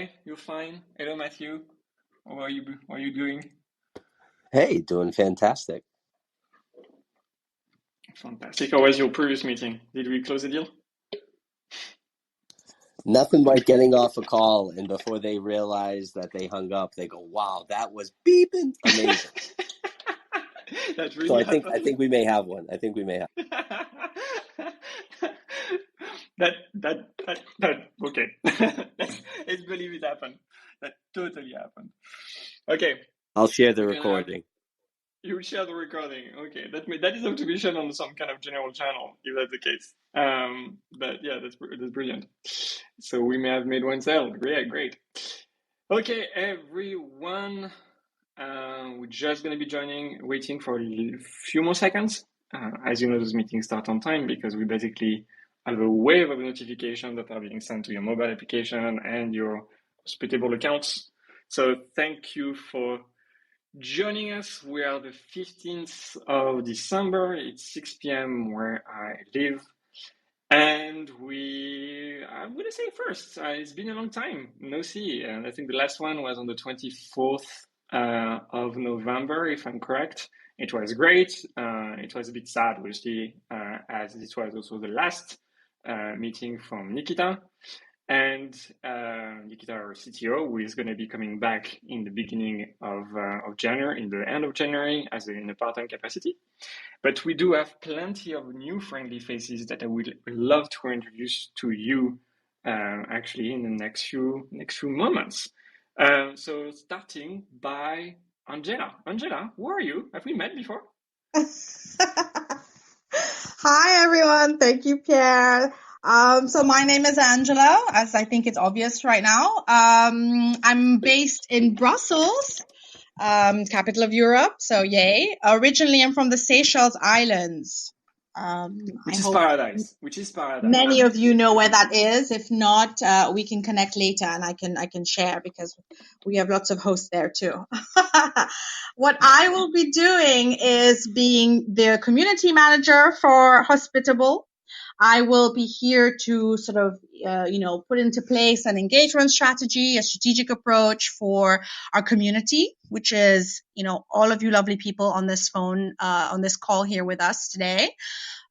Hi, you're fine. Hello, Matthew. How are you doing? Hey, doing fantastic. Fantastic. How was your previous meeting? Did we close the deal? Nothing like getting off a call and before they realize that they hung up, they go, "Wow, that was beeping amazing." That So really I happened? think we may have one. I think we may have. That okay. Let's believe it happened. That totally happened. Okay, I'll share the we're gonna recording. you share the recording. Okay, that is to be shown on some kind of general channel if that's the case. But yeah, that's brilliant. So we may have made one sale. Great, great. Okay, everyone. We're just gonna be waiting for a few more seconds. As you know, those meetings start on time because we basically have a wave of notifications that are being sent to your mobile application and your hospitable accounts. So thank you for joining us. We are the 15th of December. It's 6 p.m. where I live. And I'm going to say first, it's been a long time. No see. And I think the last one was on the 24th of November, if I'm correct. It was great. It was a bit sad, obviously, as this was also the last meeting from Nikita. And Nikita, our CTO, who is going to be coming back in the beginning of January, in the end of January, in a part-time capacity. But we do have plenty of new friendly faces that I would love to introduce to you, actually, in the next few moments. So starting by Angela. Angela, who are you? Have we met before? Hi, everyone. Thank you, Pierre. So my name is Angela, as I think it's obvious right now. I'm based in Brussels, capital of Europe. So yay. Originally, I'm from the Seychelles Islands. Which I is hope paradise. many of you know where that is. If not, we can connect later and I can share because we have lots of hosts there too. What I will be doing is being the community manager for Hospitable. I will be here to sort of, put into place an engagement strategy, a strategic approach for our community, which is, all of you lovely people on this on this call here with us today.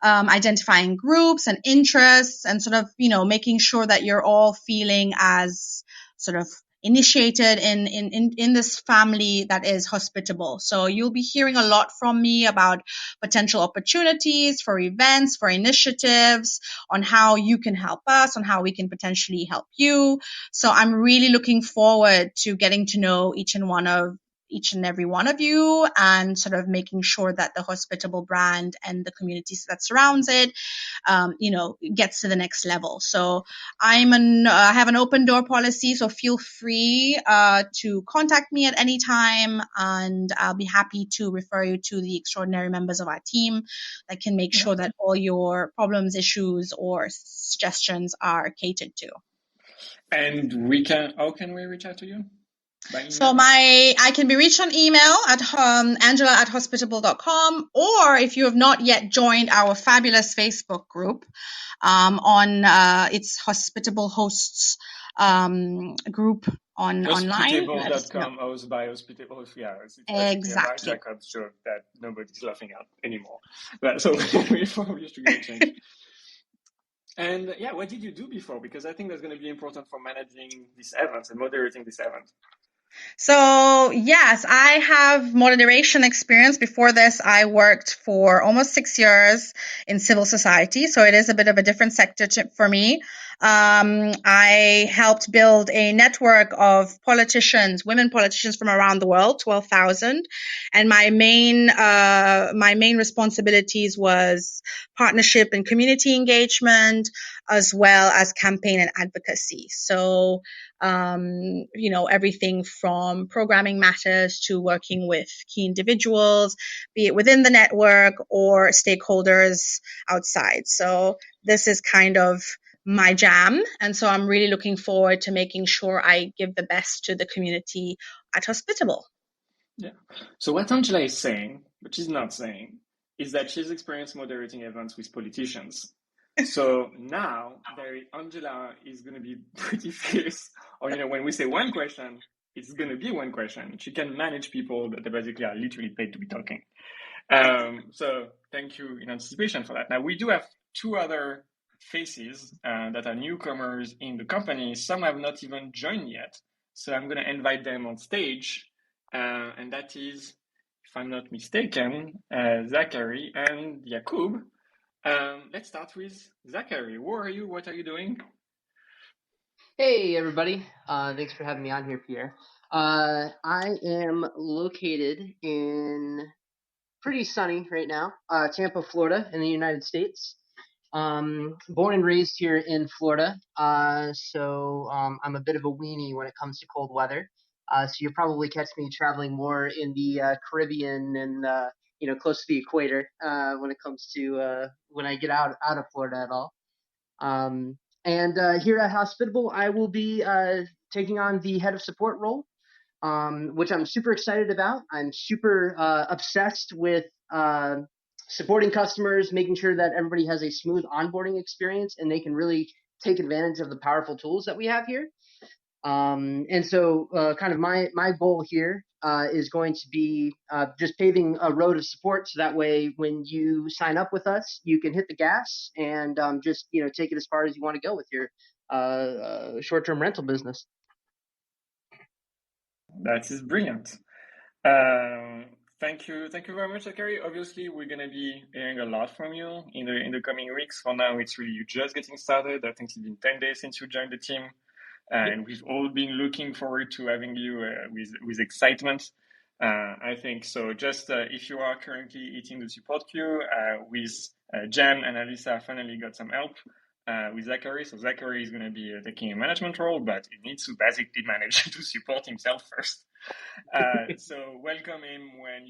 Identifying groups and interests and sort of, making sure that you're all feeling as sort of initiated in this family that is hospitable. So you'll be hearing a lot from me about potential opportunities for events, for initiatives, on how you can help us, on how we can potentially help you. So I'm really looking forward to getting to know each and every one of you and sort of making sure that the hospitable brand and the communities that surrounds it, gets to the next level. So I have an open door policy, so feel free to contact me at any time, and I'll be happy to refer you to the extraordinary members of our team that can make sure that all your problems, issues, or suggestions are catered to. And how can we reach out to you? By email? So I can be reached on email at angela@hospitable.com, or if you have not yet joined our fabulous Facebook group, it's Hospitable Hosts group online. Hospitable.com, host by Hospitable. Yeah, it's exactly. Jakub's joke that nobody's laughing at anymore. But so we probably should get changed. And yeah, what did you do before? Because I think that's going to be important for managing these events and moderating this event. So yes, I have moderation experience. Before this, I worked for almost 6 years in civil society. So it is a bit of a different sector for me. I helped build a network of women politicians from around the world, 12,000. And my main responsibilities was partnership and community engagement, as well as campaign and advocacy. So everything from programming matters to working with key individuals, be it within the network or stakeholders outside. So this is kind of my jam. And so I'm really looking forward to making sure I give the best to the community at Hospitable. Yeah. So what Angela is saying, but she's not saying, is that she's experienced moderating events with politicians. So now Angela is going to be pretty fierce or when we say one question, it's going to be one question. She can manage people that basically are literally paid to be talking. So thank you in anticipation for that. Now we do have two other faces that are newcomers in the company. Some have not even joined yet, so I'm going to invite them on stage, and that is, if I'm not mistaken, Zachary and Yakub. Let's start with Zachary. Who are you? What are you doing? Hey, everybody. Thanks for having me on here, Pierre. I am located in pretty sunny right now, Tampa, Florida, in the United States. Born and raised here in Florida, so I'm a bit of a weenie when it comes to cold weather. So you'll probably catch me traveling more in the Caribbean and close to the equator when it comes to when I get out of Florida at all. And here at Hospitable, I will be taking on the head of support role, which I'm super excited about. I'm super obsessed with supporting customers, making sure that everybody has a smooth onboarding experience and they can really take advantage of the powerful tools that we have here. And so kind of my goal here is going to be just paving a road of support, so that way when you sign up with us, you can hit the gas and just take it as far as you want to go with your short-term rental business. That is brilliant. Thank you very much, Zachary. Obviously, we're gonna be hearing a lot from you in the coming weeks. For now, it's really you just getting started. I think it's been 10 days since you joined the team, and we've all been looking forward to having you with excitement. I think so. Just if you are currently eating the support queue, with Jen and Alisa finally got some help with Zachary. So Zachary is going to be taking a management role, but he needs to basically manage to support himself first. So welcome him when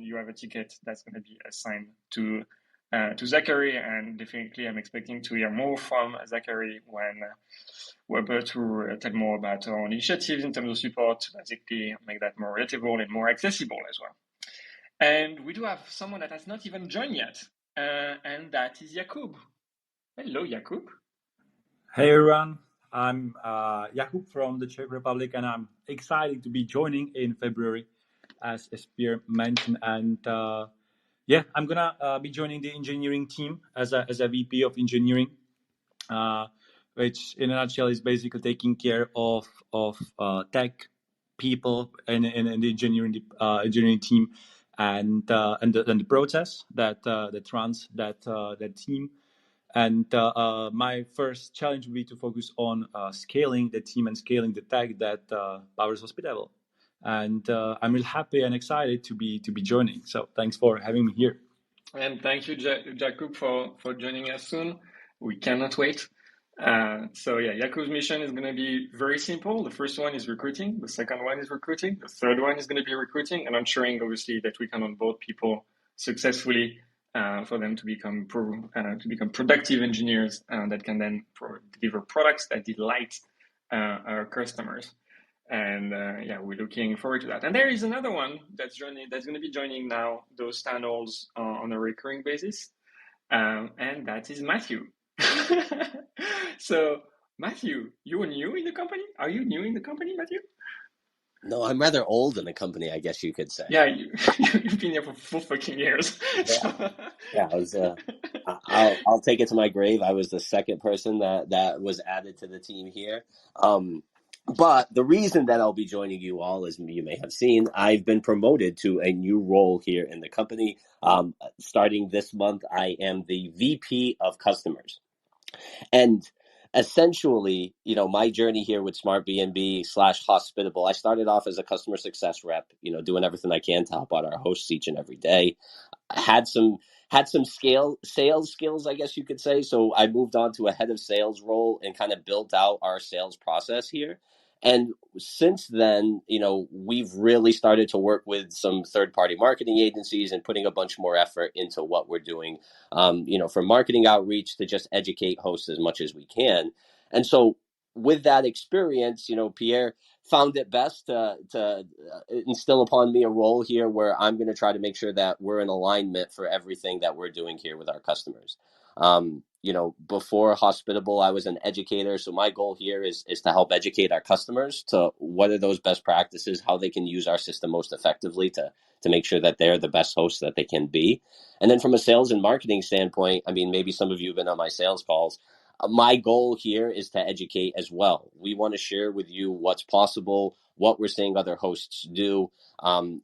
you have a ticket that's going to be assigned to Zachary, and definitely I'm expecting to hear more from Zachary when we're about to tell more about our initiatives in terms of support to basically make that more relatable and more accessible as well. And we do have someone that has not even joined yet, and that is Yakub. Hello, Yakub. Hey everyone, I'm Jakub from the Czech Republic, and I'm excited to be joining in February, as Pierre mentioned. And I'm gonna be joining the engineering team as a VP of engineering, which in a nutshell is basically taking care of tech people in the engineering team, and the process that runs that team. And my first challenge would be to focus on scaling the team and scaling the tech that powers Hospitable. And I'm really happy and excited to be joining. So thanks for having me here. And thank you, Jakub, for joining us soon. We cannot wait. So yeah, Yakub's mission is going to be very simple. The first one is recruiting. The second one is recruiting. The third one is going to be recruiting and ensuring, obviously, that we can onboard people successfully for them to become productive engineers that can then deliver products that delight our customers. And we're looking forward to that. And there is another one that's going to be joining now those channels on a recurring basis, and that is Matthew. So Matthew, you are new in the company? Are you new in the company, Matthew? No, I'm rather old in the company, I guess you could say. Yeah, you've been here for 4 fucking years. Yeah, I was. I'll take it to my grave. I was the second person that was added to the team here. But the reason that I'll be joining you all, as you may have seen, I've been promoted to a new role here in the company. Starting this month, I am the VP of Customers. And essentially, my journey here with Smart B&B/Hospitable, I started off as a customer success rep, doing everything I can to help out our hosts each and every day. I had some sales skills, I guess you could say. So I moved on to a head of sales role and kind of built out our sales process here. And since then, we've really started to work with some third-party marketing agencies and putting a bunch more effort into what we're doing, from marketing outreach to just educate hosts as much as we can. And so with that experience, Pierre found it best to instill upon me a role here where I'm going to try to make sure that we're in alignment for everything that we're doing here with our customers. before Hospitable, I was an educator. So my goal here is to help educate our customers to what are those best practices, how they can use our system most effectively to make sure that they're the best hosts that they can be. And then from a sales and marketing standpoint, I mean, maybe some of you have been on my sales calls. My goal here is to educate as well. We want to share with you what's possible, what we're seeing other hosts do, and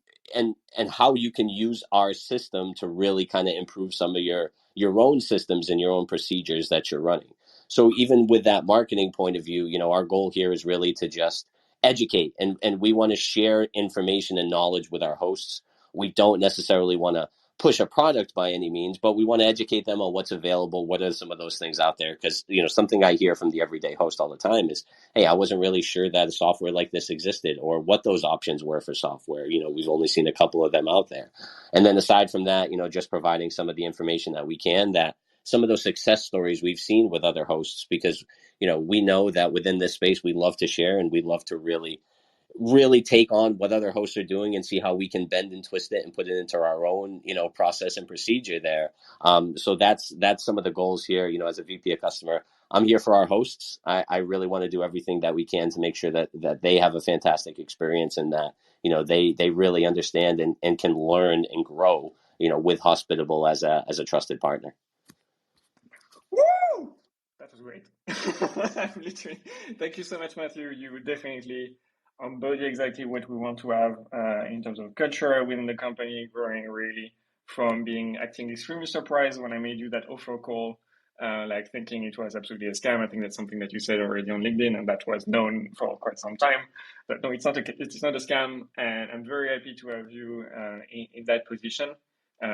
how you can use our system to really kind of improve some of your own systems and your own procedures that you're running. So even with that marketing point of view, our goal here is really to just educate, and we want to share information and knowledge with our hosts. We don't necessarily want to push a product by any means, but we want to educate them on what's available, what are some of those things out there. Because, something I hear from the everyday host all the time is, hey, I wasn't really sure that a software like this existed, or what those options were for software. We've only seen a couple of them out there. And then aside from that, just providing some of the information that we can, that some of those success stories we've seen with other hosts, because, we know that within this space, we love to share, and we love to really take on what other hosts are doing and see how we can bend and twist it and put it into our own, process and procedure there. So that's some of the goals here. As a VP of customer, I'm here for our hosts. I really want to do everything that we can to make sure that they have a fantastic experience, and that, they really understand and can learn and grow, with Hospitable as a trusted partner. Woo! That was great. Literally, thank you so much, Matthew. You definitely embody exactly what we want to have in terms of culture within the company, growing really from acting extremely surprised when I made you that offer call, like thinking it was absolutely a scam. I think that's something that you said already on LinkedIn, and that was known for quite some time. But no, it's not a scam, and I'm very happy to have you in that position.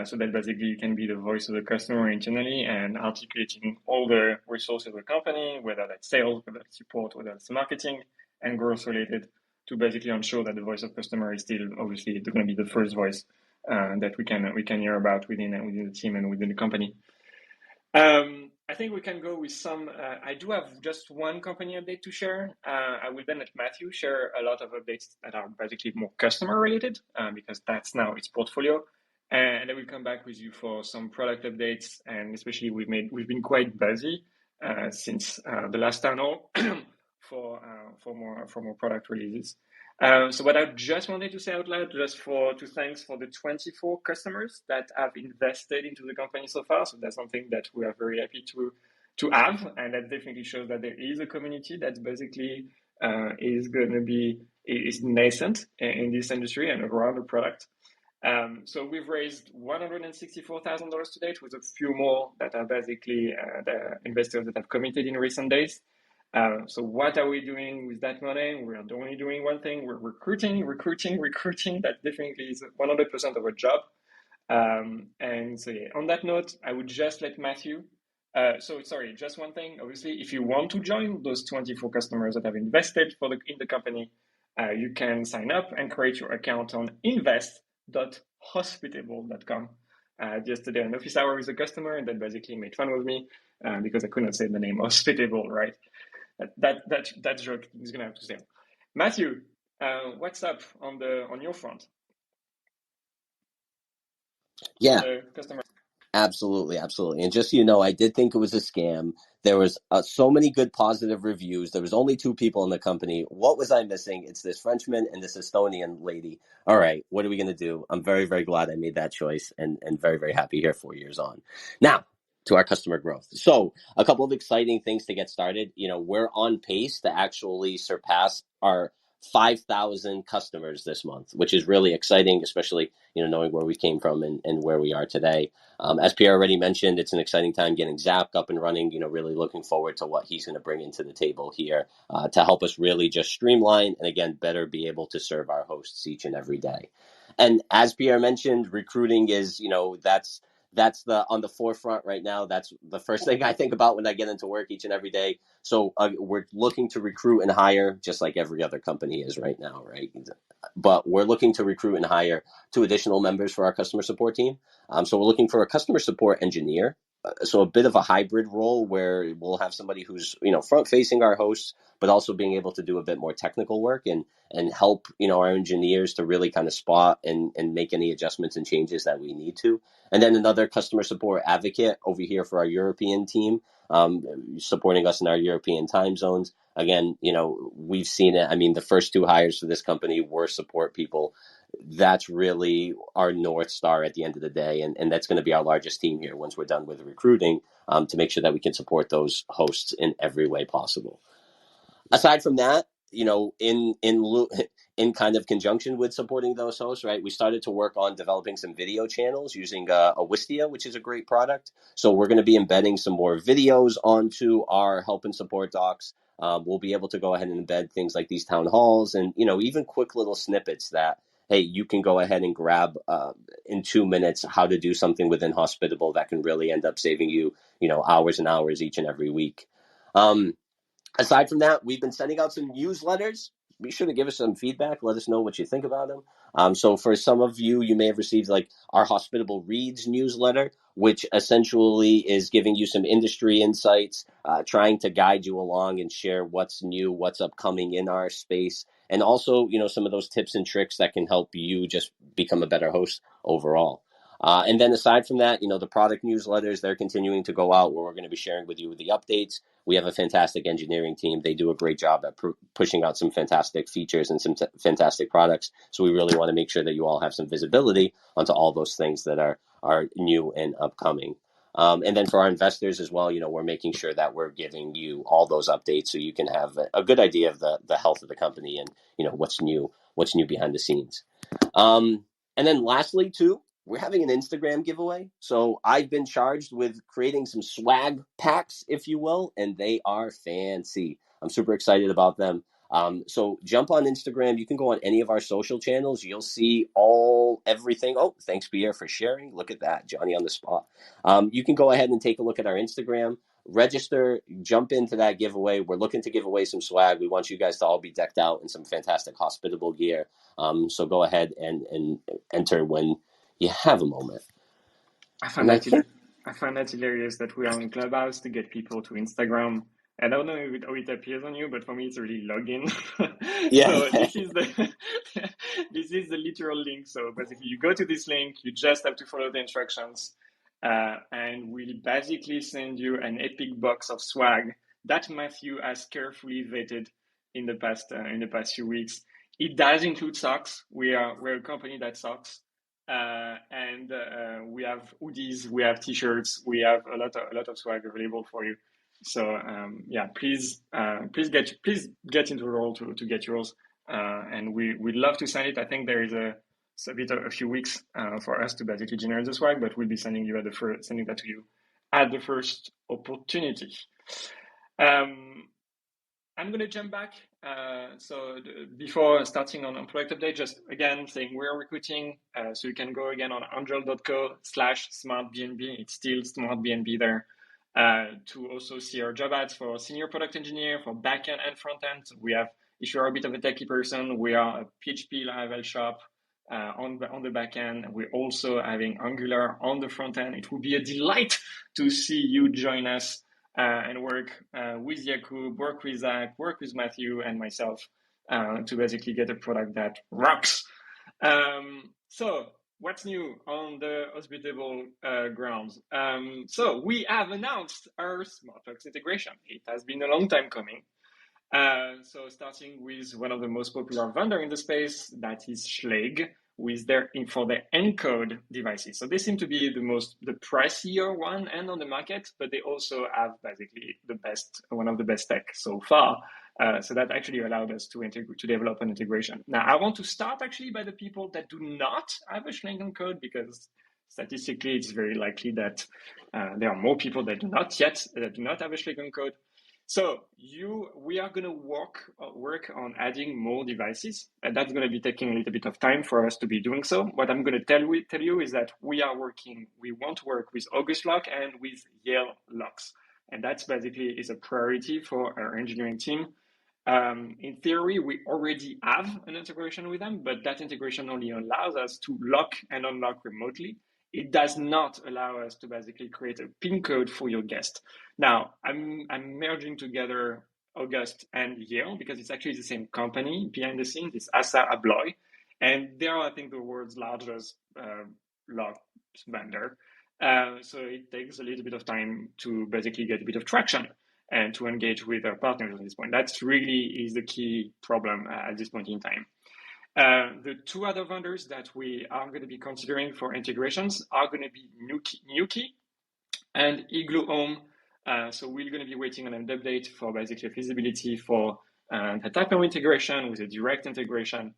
So that basically you can be the voice of the customer internally and articulating all the resources of the company, whether that's sales, whether that's support, whether that's marketing and growth related, to basically ensure that the voice of customer is still obviously going to be the first voice that we can hear about within the team and within the company. I think we can go with some. I do have just one company update to share. I will then let Matthew share a lot of updates that are basically more customer related, because that's now its portfolio. And I will come back with you for some product updates, and especially we've been quite busy since the last town hall for more product releases. So what I just wanted to say out loud, just to thanks for the 24 customers that have invested into the company so far. So that's something that we are very happy to have, and that definitely shows that there is a community that basically is nascent in this industry and around the product. So we've raised $164,000 to date, with a few more that are basically the investors that have committed in recent days. So what are we doing with that money? We're only doing one thing. We're recruiting. That definitely is 100% of our job. And so yeah, on that note, I would just let Matthew. Just one thing. Obviously, if you want to join those 24 customers that have invested in the company, you can sign up and create your account on invest.hospitable.com. Yesterday, an office hour with a customer, and then basically made fun with me because I couldn't say the name Hospitable, right? That joke is gonna have to stay. Matthew, what's up on your front? Yeah. Customer. Absolutely. And just so you know, I did think it was a scam. There was so many good positive reviews. There was only 2 people in the company. What was I missing? It's this Frenchman and this Estonian lady. All right, what are we going to do? I'm very, very glad I made that choice, and very, very happy here 4 years on. Now, to our customer growth. So a couple of exciting things to get started. We're on pace to actually surpass our 5,000 customers this month, which is really exciting, especially, knowing where we came from and where we are today. As Pierre already mentioned, it's an exciting time getting Zach up and running, really looking forward to what he's going to bring into the table here to help us really just streamline and, again, better be able to serve our hosts each and every day. And as Pierre mentioned, recruiting is, that's on the forefront right now. That's the first thing I think about when I get into work each and every day. So we're looking to recruit and hire, just like every other company is right now, right? But we're looking to recruit and hire 2 additional members for our customer support team. So we're looking for a customer support engineer. So a bit of a hybrid role where we'll have somebody who's, front facing our hosts, but also being able to do a bit more technical work and help, our engineers to really kind of spot and make any adjustments and changes that we need to. And then another customer support advocate over here for our European team. supporting us in our European time zones. Again, we've seen it. I mean, the first 2 hires for this company were support people. That's really our North Star at the end of the day. And that's going to be our largest team here once we're done with recruiting, to make sure that we can support those hosts in every way possible. Aside from that, in kind of conjunction with supporting those hosts, right, we started to work on developing some video channels using a Wistia, which is a great product. So we're going to be embedding some more videos onto our help and support docs. We'll be able to go ahead and embed things like these town halls and, even quick little snippets that, hey, you can go ahead and grab in 2 minutes how to do something within Hospitable that can really end up saving you, hours and hours each and every week. Aside from that, we've been sending out some newsletters. Be sure to give us some feedback. Let us know what you think about them. So for some of you, you may have received like our Hospitable Reads newsletter, which essentially is giving you some industry insights, trying to guide you along and share what's new, what's upcoming in our space, and also, some of those tips and tricks that can help you just become a better host overall. And then aside from that, the product newsletters, they're continuing to go out where we're going to be sharing with you the updates. We have a fantastic engineering team. They do a great job at pushing out some fantastic features and some fantastic products. So we really want to make sure that you all have some visibility onto all those things that are new and upcoming. And then for our investors as well, we're making sure that we're giving you all those updates so you can have a good idea of the health of the company and, what's new behind the scenes. And then lastly, too, we're having an Instagram giveaway. So I've been charged with creating some swag packs, if you will, and they are fancy. I'm super excited about them. So jump on Instagram. You can go on any of our social channels. You'll see everything. Oh, thanks, Pierre, for sharing. Look at that, Johnny on the spot. You can go ahead and take a look at our Instagram. Register, jump into that giveaway. We're looking to give away some swag. We want you guys to all be decked out in some fantastic Hospitable gear. So go ahead and enter when you have a moment. I find that hilarious that we are on Clubhouse to get people to Instagram. And I don't know how it appears on you, but for me it's really login. Yeah. So this is the literal link. So basically, you go to this link, you just have to follow the instructions, and we'll basically send you an epic box of swag that Matthew has carefully vetted in the past few weeks. It does include socks. We're a company that socks. And we have hoodies, we have t-shirts, we have a lot of swag available for you. So please get into the role to get yours, and we'd love to send it. I think there is a few weeks for us to basically generate the swag, but we'll be sending that to you at the first opportunity. I'm going to jump back. So before starting on product update, just again saying we're recruiting. So you can go again on angel.co/smartbnb. It's still smartbnb there, to also see our job ads for senior product engineer, for backend and frontend. We have, if you're a bit of a techie person, we are a PHP Laravel shop on the backend. We're also having Angular on the front end. It will be a delight to see you join us and work with Yakub, work with Zach, work with Matthew and myself to basically get a product that rocks. So what's new on the Hospitable grounds? So we have announced our Smartthings integration. It has been a long time coming. So starting with one of the most popular vendor in the space, that is Schlage, with for their encode devices. So they seem to be the pricier one and on the market, but they also have basically one of the best tech so far. So that actually allowed us to develop an integration. Now I want to start actually by the people that do not have a Schlage encode, because statistically it's very likely that there are more people that do not have a Schlage encode. So we are going to work on adding more devices, and that's going to be taking a little bit of time for us to be doing so. What I'm going to tell you is that we want to work with August Lock and with Yale Locks, and that's basically is a priority for our engineering team. In theory, we already have an integration with them, but that integration only allows us to lock and unlock remotely. It does not allow us to basically create a PIN code for your guest. Now, I'm merging together August and Yale because it's actually the same company behind the scenes. It's Assa Abloy, and they are, I think, the world's largest lock vendor. So it takes a little bit of time to basically get a bit of traction and to engage with our partners at this point. That's really is the key problem at this point in time. The two other vendors that we are going to be considering for integrations are going to be Nuki and Igloo Home. So we're going to be waiting on an update for basically feasibility for the type of integration with a direct integration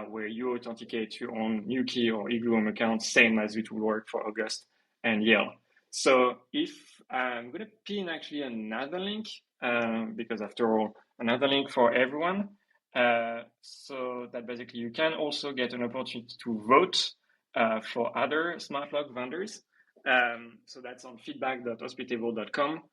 where you authenticate your own Nuki or Igloo Home account, same as it will work for August and Yale. So if I'm going to pin actually another link, because after all, another link for everyone, so that basically you can also get an opportunity to vote for other smartlock vendors. So that's on feedback.hospitable.com,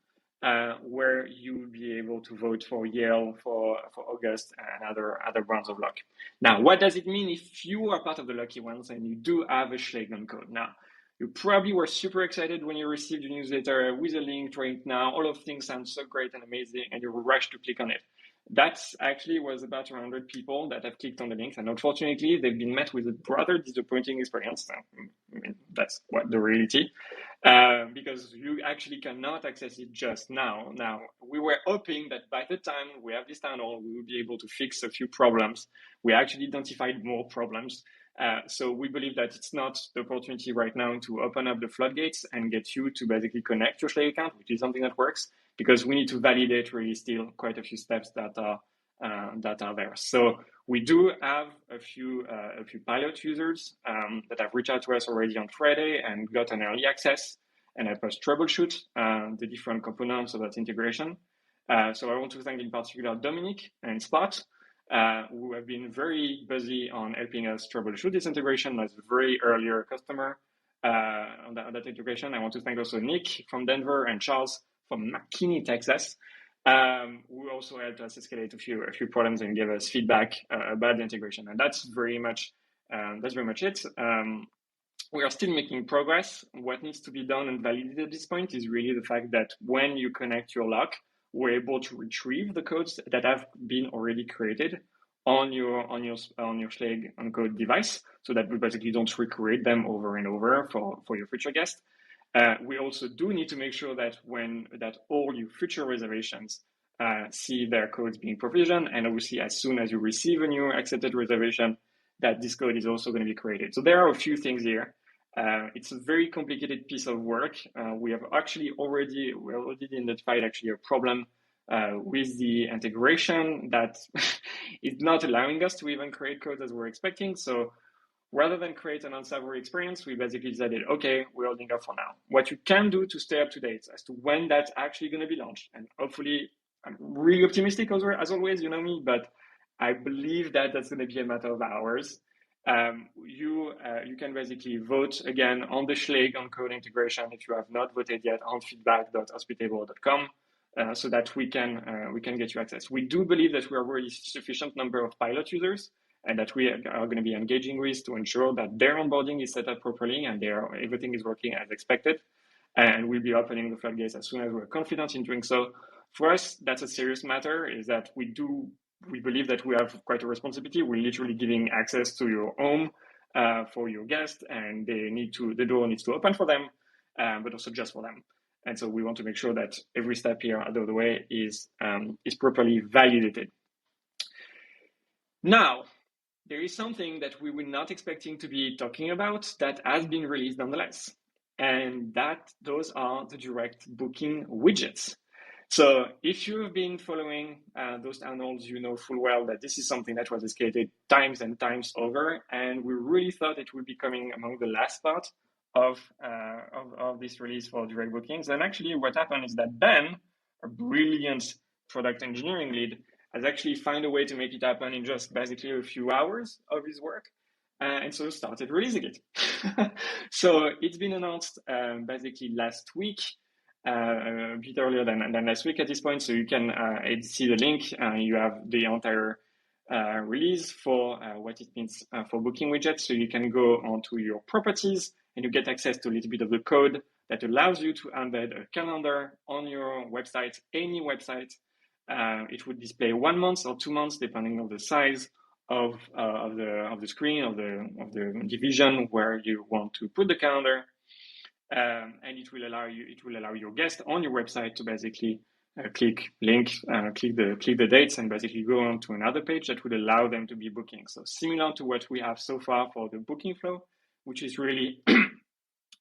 where you'll be able to vote for Yale, for August, and other brands of lock. Now, what does it mean if you are part of the lucky ones and you do have a Schlegeln code? Now, you probably were super excited when you received your newsletter with a link right now. All of things sound so great and amazing, and you rushed to click on it. That's actually was about 100 people that have clicked on the links, and unfortunately, they've been met with a rather disappointing experience. I mean, that's what the reality, because you actually cannot access it just now. Now, we were hoping that by the time we have this town hall, we will be able to fix a few problems. We actually identified more problems. So we believe that it's not the opportunity right now to open up the floodgates and get you to basically connect your Schlegel account, which is something that works, because we need to validate really still quite a few steps that are there. So we do have a few pilot users that have reached out to us already on Friday and got an early access and help us troubleshoot the different components of that integration. So I want to thank in particular Dominic and Spot, who have been very busy on helping us troubleshoot this integration as a very earlier customer on that integration. I want to thank also Nick from Denver and Charles from McKinney, Texas, who also helped us escalate a few problems and give us feedback about the integration. And that's very much it. We are still making progress. What needs to be done and validated at this point is really the fact that when you connect your lock, we're able to retrieve the codes that have been already created on your Schleg encode device, so that we basically don't recreate them over and over for your future guest. We also do need to make sure that all your future reservations see their codes being provisioned, and obviously as soon as you receive a new accepted reservation, that this code is also going to be created. So there are a few things here. It's a very complicated piece of work. We have already identified actually a problem with the integration that is not allowing us to even create codes as we're expecting. So rather than create an unsavory experience, we basically decided, okay, we're holding up for now. What you can do to stay up to date as to when that's actually going to be launched, and hopefully, I'm really optimistic as always, you know me, but I believe that that's going to be a matter of hours. You can basically vote again on the Schleg on code integration if you have not voted yet on feedback.hospitable.com, so that we can get you access. We do believe that we are already sufficient number of pilot users, and that we are going to be engaging with to ensure that their onboarding is set up properly and everything is working as expected. And we'll be opening the floodgates as soon as we're confident in doing so. For us, that's a serious matter, is that we believe that we have quite a responsibility. We're literally giving access to your home for your guests, and the door needs to open for them, but also just for them. And so we want to make sure that every step here out of the way is properly validated. Now, there is something that we were not expecting to be talking about that has been released nonetheless, and those are the direct booking widgets. So if you have been following those town halls, you know full well that this is something that was escalated times and times over, and we really thought it would be coming among the last part of this release for direct bookings. And actually what happened is that Ben, a brilliant product engineering lead, has actually found a way to make it happen in just basically a few hours of his work, and so started releasing it. So it's been announced basically last week, a bit earlier than last week at this point. So you can see the link. You have the entire release for what it means for booking widgets. So you can go onto your properties and you get access to a little bit of the code that allows you to embed a calendar on your website, any website. It would display 1 month or 2 months, depending on the size of the screen, of the division where you want to put the calendar. and it will allow your guest on your website to basically click the dates and basically go on to another page that would allow them to be booking. So similar to what we have so far for the booking flow, which is really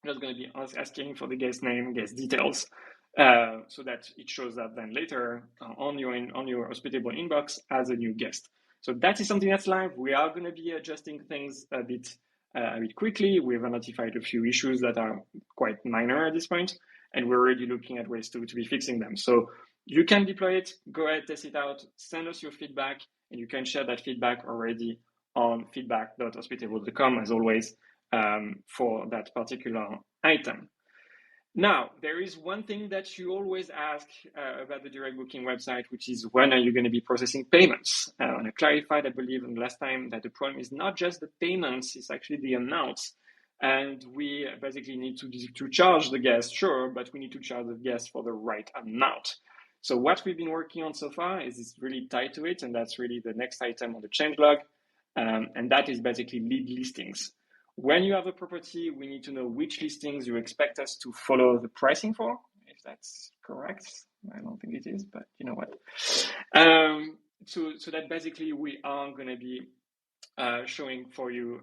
just going to be asking for the guest name, guest details, so that it shows up then later on your hospitable inbox as a new guest. So that is something that's live. We are going to be adjusting things a bit quickly. We've identified a few issues that are quite minor at this point, and we're already looking at ways to be fixing them. So you can deploy it, go ahead, test it out, send us your feedback, and you can share that feedback already on feedback.hospitable.com as always for that particular item. Now, there is one thing that you always ask about the direct booking website, which is when are you going to be processing payments? And I clarified, I believe, last time that the problem is not just the payments, it's actually the amounts. And we basically need to charge the guest, sure, but we need to charge the guest for the right amount. So what we've been working on so far is really tied to it, and that's really the next item on the changelog, and that is basically lead listings. When you have a property, we need to know which listings you expect us to follow the pricing for, if that's correct. I don't think it is, but you know what. So that basically we are going to be showing for you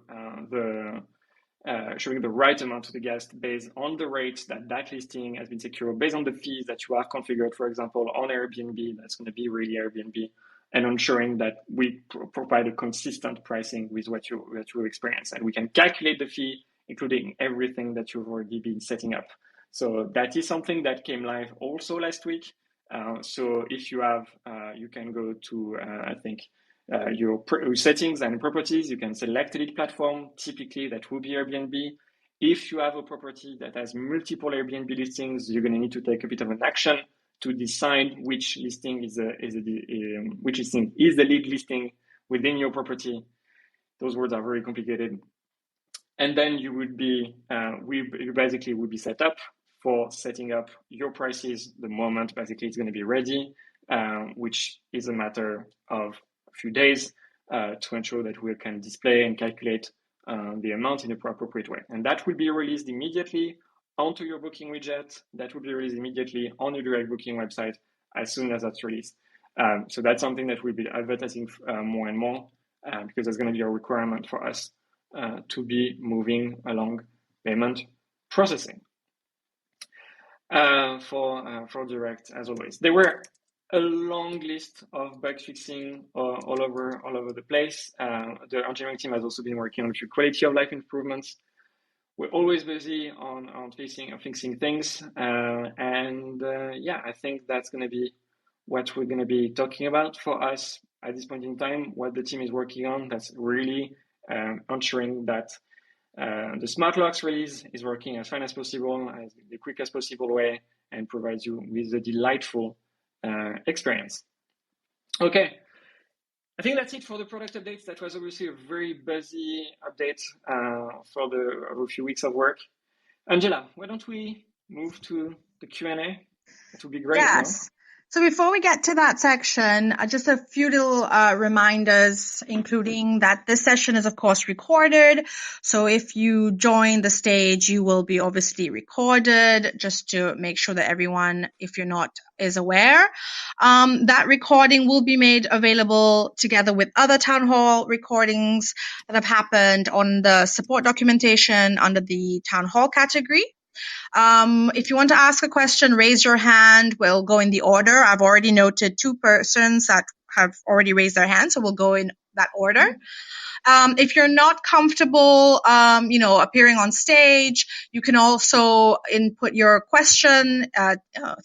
showing the right amount to the guest based on the rate that listing has been secured, based on the fees that you have configured, for example, on Airbnb. That's going to be really Airbnb, and ensuring that we provide a consistent pricing with what you experience. And we can calculate the fee, including everything that you've already been setting up. So that is something that came live also last week. So if you have, you can go to, I think, your settings and properties, you can select a lead platform. Typically, that will be Airbnb. If you have a property that has multiple Airbnb listings, you're going to need to take a bit of an action to decide which listing is the lead listing within your property. Those words are very complicated. And then you would be, you basically would be set up for setting up your prices the moment basically it's going to be ready, which is a matter of a few days to ensure that we can display and calculate the amount in the appropriate way. And that will be released immediately onto your booking widget. That will be released immediately on your direct booking website as soon as that's released. So that's something that we'll be advertising more and more because there's going to be a requirement for us to be moving along payment processing for direct, as always. There were a long list of bug fixing all over the place. The engineering team has also been working on a few quality of life improvements. We're always busy on fixing things, and I think that's going to be what we're going to be talking about for us at this point in time. What the team is working on, that's really ensuring that the Smartlocks release is working as fast as possible, as the quickest possible way, and provides you with a delightful experience. Okay, I think that's it for the product updates. That was obviously a very busy update for a few weeks of work. Angela, why don't we move to the Q&A? That would be great. Yes. No? So before we get to that section, just a few little reminders, including that this session is, of course, recorded. So if you join the stage, you will be obviously recorded, just to make sure that everyone, if you're not, is aware. That recording will be made available together with other town hall recordings that have happened on the support documentation under the town hall category. If you want to ask a question, raise your hand. We'll go in the order. I've already noted 2 persons that have already raised their hand, so we'll go in that order. If you're not comfortable, appearing on stage, you can also input your question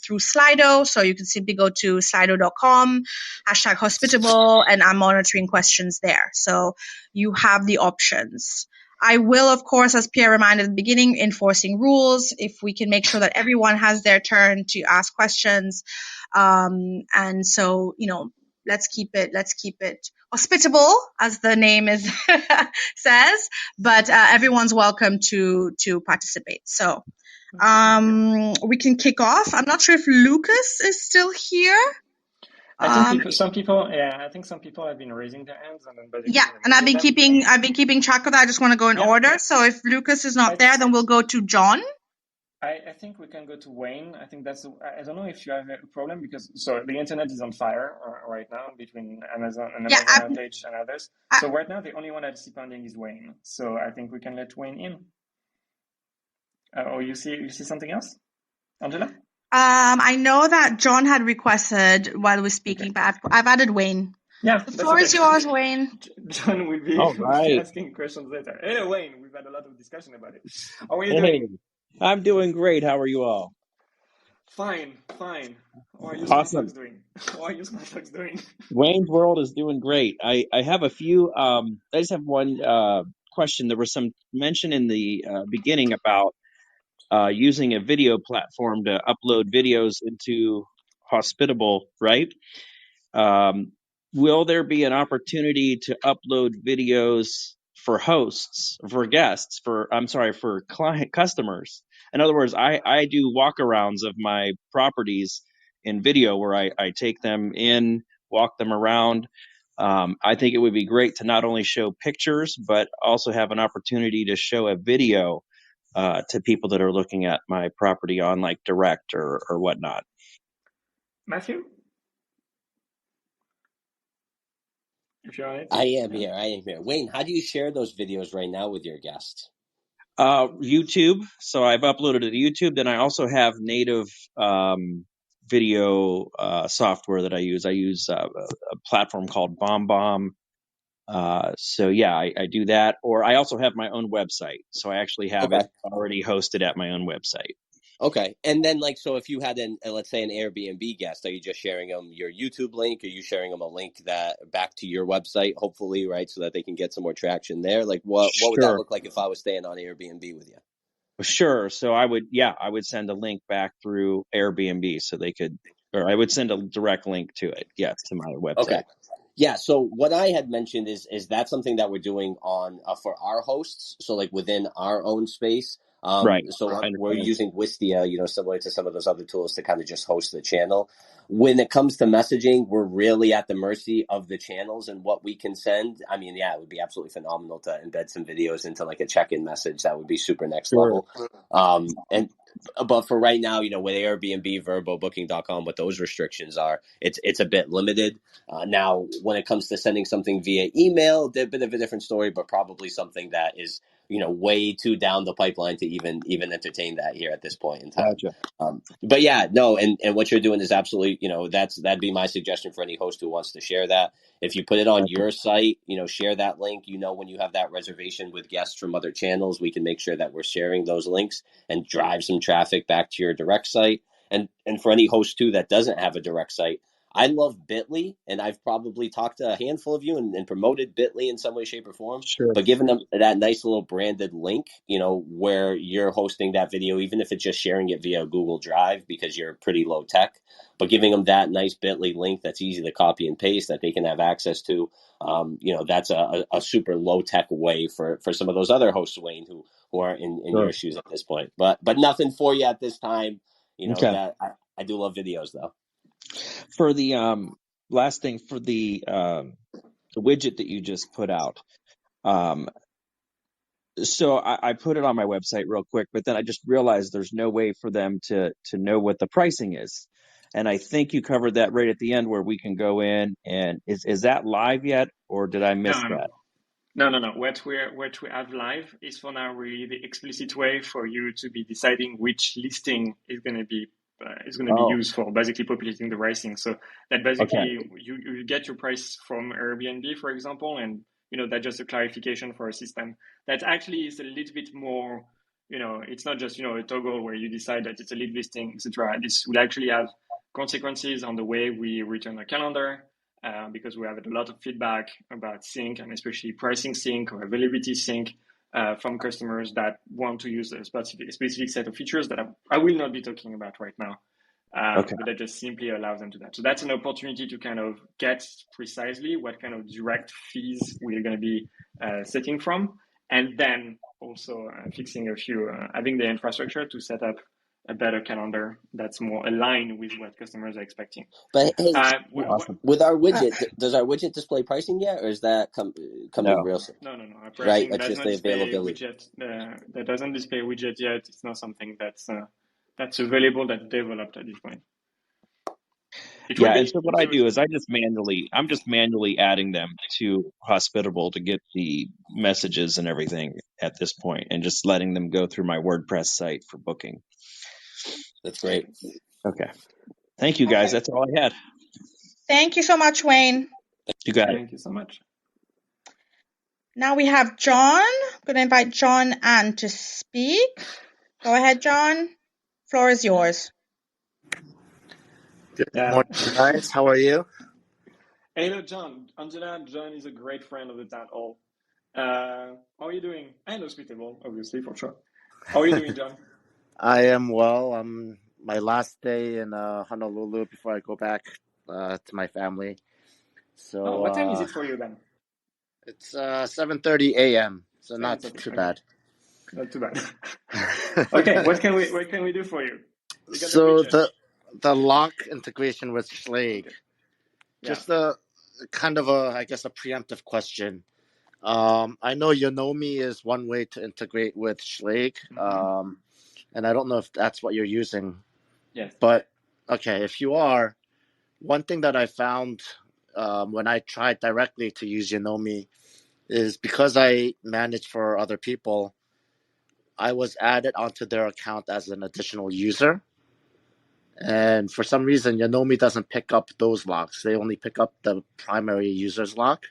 through Slido. So you can simply go to slido.com, #hospitable, and I'm monitoring questions there. So you have the options. I will, of course, as Pierre reminded at the beginning, enforcing rules. If we can make sure that everyone has their turn to ask questions. And so, let's keep it hospitable, as the name is says, but everyone's welcome to participate. So we can kick off. I'm not sure if Lucas is still here. I think some people have been raising their hands and then basically. Yeah, and I've been keeping track of that. I just want to go in order. So if Lucas is not there, then we'll go to John. I think we can go to Wayne. I think I don't know if you have a problem because the internet is on fire right now between Amazon outage and others. So right now the only one that's depending is Wayne. So I think we can let Wayne in. Or you see something else, Angela? I know that John had requested while we're speaking, but I've added Wayne. Yeah, the floor is yours, Wayne. John will be asking questions later. Hey, Wayne, we've had a lot of discussion about it. How are you doing? I'm doing great. How are you all? Fine. How are you Awesome. Smartthings doing? Wayne's World is doing great. I have a few. I just have one question. There was some mention in the beginning about using a video platform to upload videos into Hospitable, right? Will there be an opportunity to upload videos for hosts, for guests, for client customers? In other words, I do walkarounds of my properties in video where I take them in, walk them around. I think it would be great to not only show pictures, but also have an opportunity to show a video to people that are looking at my property on like direct or whatnot. Matthew? If you're on it, I am here. Wayne, how do you share those videos right now with your guests? YouTube. So I've uploaded it to YouTube. Then I also have native video software that I use. I use a platform called BombBomb. So yeah, I do that. Or I also have my own website. So I actually have it already hosted at my own website. Okay. And then so if you had let's say an Airbnb guest, are you just sharing them your YouTube link? Are you sharing them a link that back to your website, hopefully, right? So that they can get some more traction there. Like what would that look like if I was staying on Airbnb with you? Sure. So I would send a link back through Airbnb so they could, or I would send a direct link to it. Yeah. To my website. Okay. Yeah. So what I had mentioned is that something that we're doing on for our hosts. So like within our own space. Right. So we're using Wistia, similar to some of those other tools to kind of just host the channel. When it comes to messaging, we're really at the mercy of the channels and what we can send. I mean, yeah, it would be absolutely phenomenal to embed some videos into like a check-in message. That would be super next level. But for right now, with Airbnb, verbobooking.com, what those restrictions are, it's a bit limited. Now, when it comes to sending something via email, they're a bit of a different story, but probably something that is way too down the pipeline to even entertain that here at this point in time. Gotcha. But yeah, no, and what you're doing is absolutely, that'd be my suggestion for any host who wants to share that. If you put it on your site, share that link. When you have that reservation with guests from other channels, we can make sure that we're sharing those links and drive some traffic back to your direct site. And for any host too that doesn't have a direct site, I love Bitly, and I've probably talked to a handful of you and promoted Bitly in some way, shape, or form. Sure. But giving them that nice little branded link, where you're hosting that video, even if it's just sharing it via Google Drive because you're pretty low tech, but giving them that nice Bitly link that's easy to copy and paste that they can have access to, that's a super low tech way for some of those other hosts, Wayne, who are in your shoes at this point. But nothing for you at this time. That I do love videos though. For the last thing, for the widget that you just put out, so I put it on my website real quick, but then I just realized there's no way for them to know what the pricing is. And I think you covered that right at the end where we can go in and is that live yet, or did I miss that? No. What we have live is for now really the explicit way for you to be deciding which listing is going to be used for basically populating the pricing. So that basically you get your price from Airbnb, for example, and that's just a clarification for a system. That actually is a little bit more, it's not just a toggle where you decide that it's a lead listing, etc. This will actually have consequences on the way we return a calendar. Because we have a lot of feedback about sync and especially pricing sync or availability sync from customers that want to use a specific set of features that I will not be talking about right now. But that just simply allows them to that. So that's an opportunity to kind of get precisely what kind of direct fees we're going to be setting from, and then also fixing a few, having the infrastructure to set up a better calendar that's more aligned with what customers are expecting. But hey, with our widget, does our widget display pricing yet, or is that coming real soon? No. Our pricing does does just not the display availability. widget. That doesn't display widget yet. It's not something that's that's available, that's developed at this point. It would Yeah, be and so what I do is I'm just manually adding them to Hospitable to get the messages and everything at this point, and just letting them go through my WordPress site for booking. That's great. Okay. Thank you, guys. Okay. That's all I had. Thank you so much, Wayne. You got it. Thank you so much. Now we have John. I'm going to invite John Ann to speak. Go ahead, John. Floor is yours. Good Yeah. morning, guys. How are you? Hello, John. Angela, John is a great friend of the town hall. How are you doing? And hospitable, obviously, for sure. How are you doing, John? I am well. I'm my last day in Honolulu before I go back to my family. So Oh, what time is it for you then? it's 7:30 a.m. So not 7:30. too Okay. bad. Not too bad. Okay, what can we do for you? You got the So widget. the lock integration with Schlage. Okay. Yeah. Just a kind of a preemptive question. I know Yonomi is one way to integrate with Schlage. And I don't know if that's what you're using. Yes. But okay, if you are, one thing that I found when I tried directly to use Yonomi is because I manage for other people, I was added onto their account as an additional user. And for some reason, Yonomi doesn't pick up those locks. They only pick up the primary user's lock.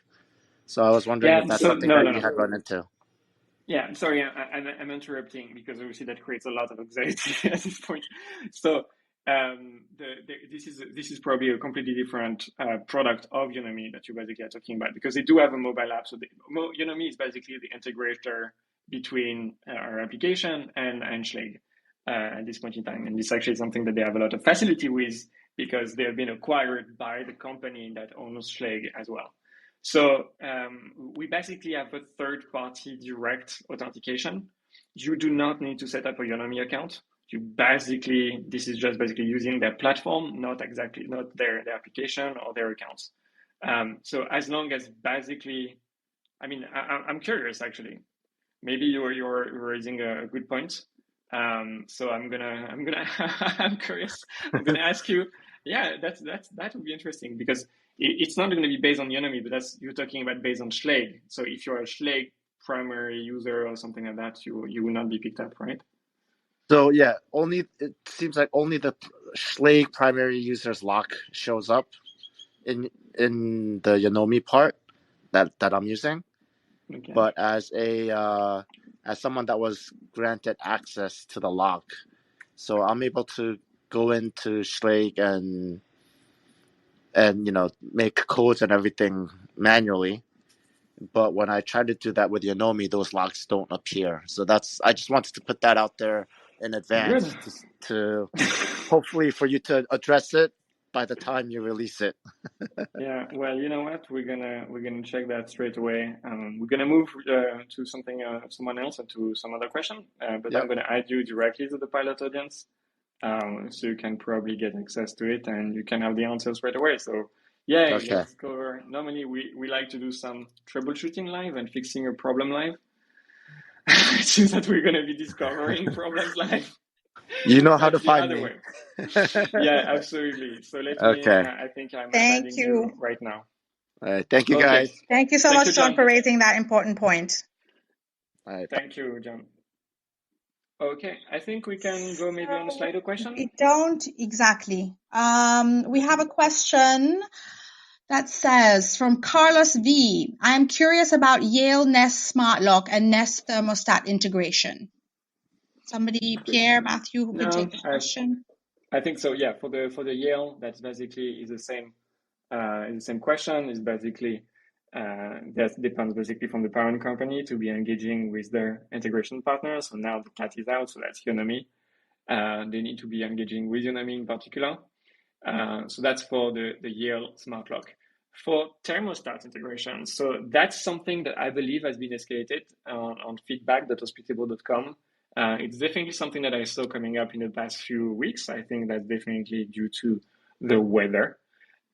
So I was wondering if that's something that you had run into. Yeah, I'm sorry, I'm interrupting because obviously that creates a lot of anxiety at this point. So this is probably a completely different product of Yonomi that you basically are talking about, because they do have a mobile app. So Yonomi is basically the integrator between our application and Schlage at this point in time. And this is actually something that they have a lot of facility with, because they have been acquired by the company that owns Schlage as well. So we basically have a third-party direct authentication. You do not need to set up a Yonomi account. This is just basically using their platform, not their application or their accounts. So as long as basically, I'm curious actually. Maybe you're raising a good point. So I'm curious. I'm gonna ask you. Yeah, that would be interesting, because it's not going to be based on Yonomi, but you're talking about based on Schlage. So if you're a Schlage primary user or something like that, you will not be picked up, right? So yeah, it seems like only the Schlage primary user's lock shows up in the Yonomi part that I'm using. Okay. But as someone that was granted access to the lock, so I'm able to go into Schlage and make codes and everything manually. But when I try to do that with Yonomi, those locks don't appear. So I just wanted to put that out there in advance to hopefully for you to address it by the time you release it. Yeah, well, you know what? We're gonna check that straight away. We're gonna move to someone else and to some other question. But yep. I'm gonna add you directly to the pilot audience, so you can probably get access to it and you can have the answers right away. So yeah, okay. Let's go. Normally we like to do some troubleshooting live and fixing a problem live. It seems that we're gonna be discovering problems live. You know how to find me. Yeah, absolutely. So let me. I think I'm adding you right now. All right. Thank you, guys. Thank you so much, John, for raising that important point. All right. Thank you, John. Okay, I think we can go maybe on a Slido question. We don't exactly. We have a question that says from Carlos V. I am curious about Yale Nest Smartlock and Nest thermostat integration. Somebody, Pierre, Matthew, who could take the question? I think so. Yeah, for the Yale, that's basically is the same question. Is basically that depends basically from the parent company to be engaging with their integration partners. So now the cat is out, so that's Yonomi. They need to be engaging with Yonomi in particular. So that's for the Yale Smart Lock. For thermostat integration, so that's something that I believe has been escalated on feedback.hospitable.com. It's definitely something that I saw coming up in the past few weeks. I think that's definitely due to the weather.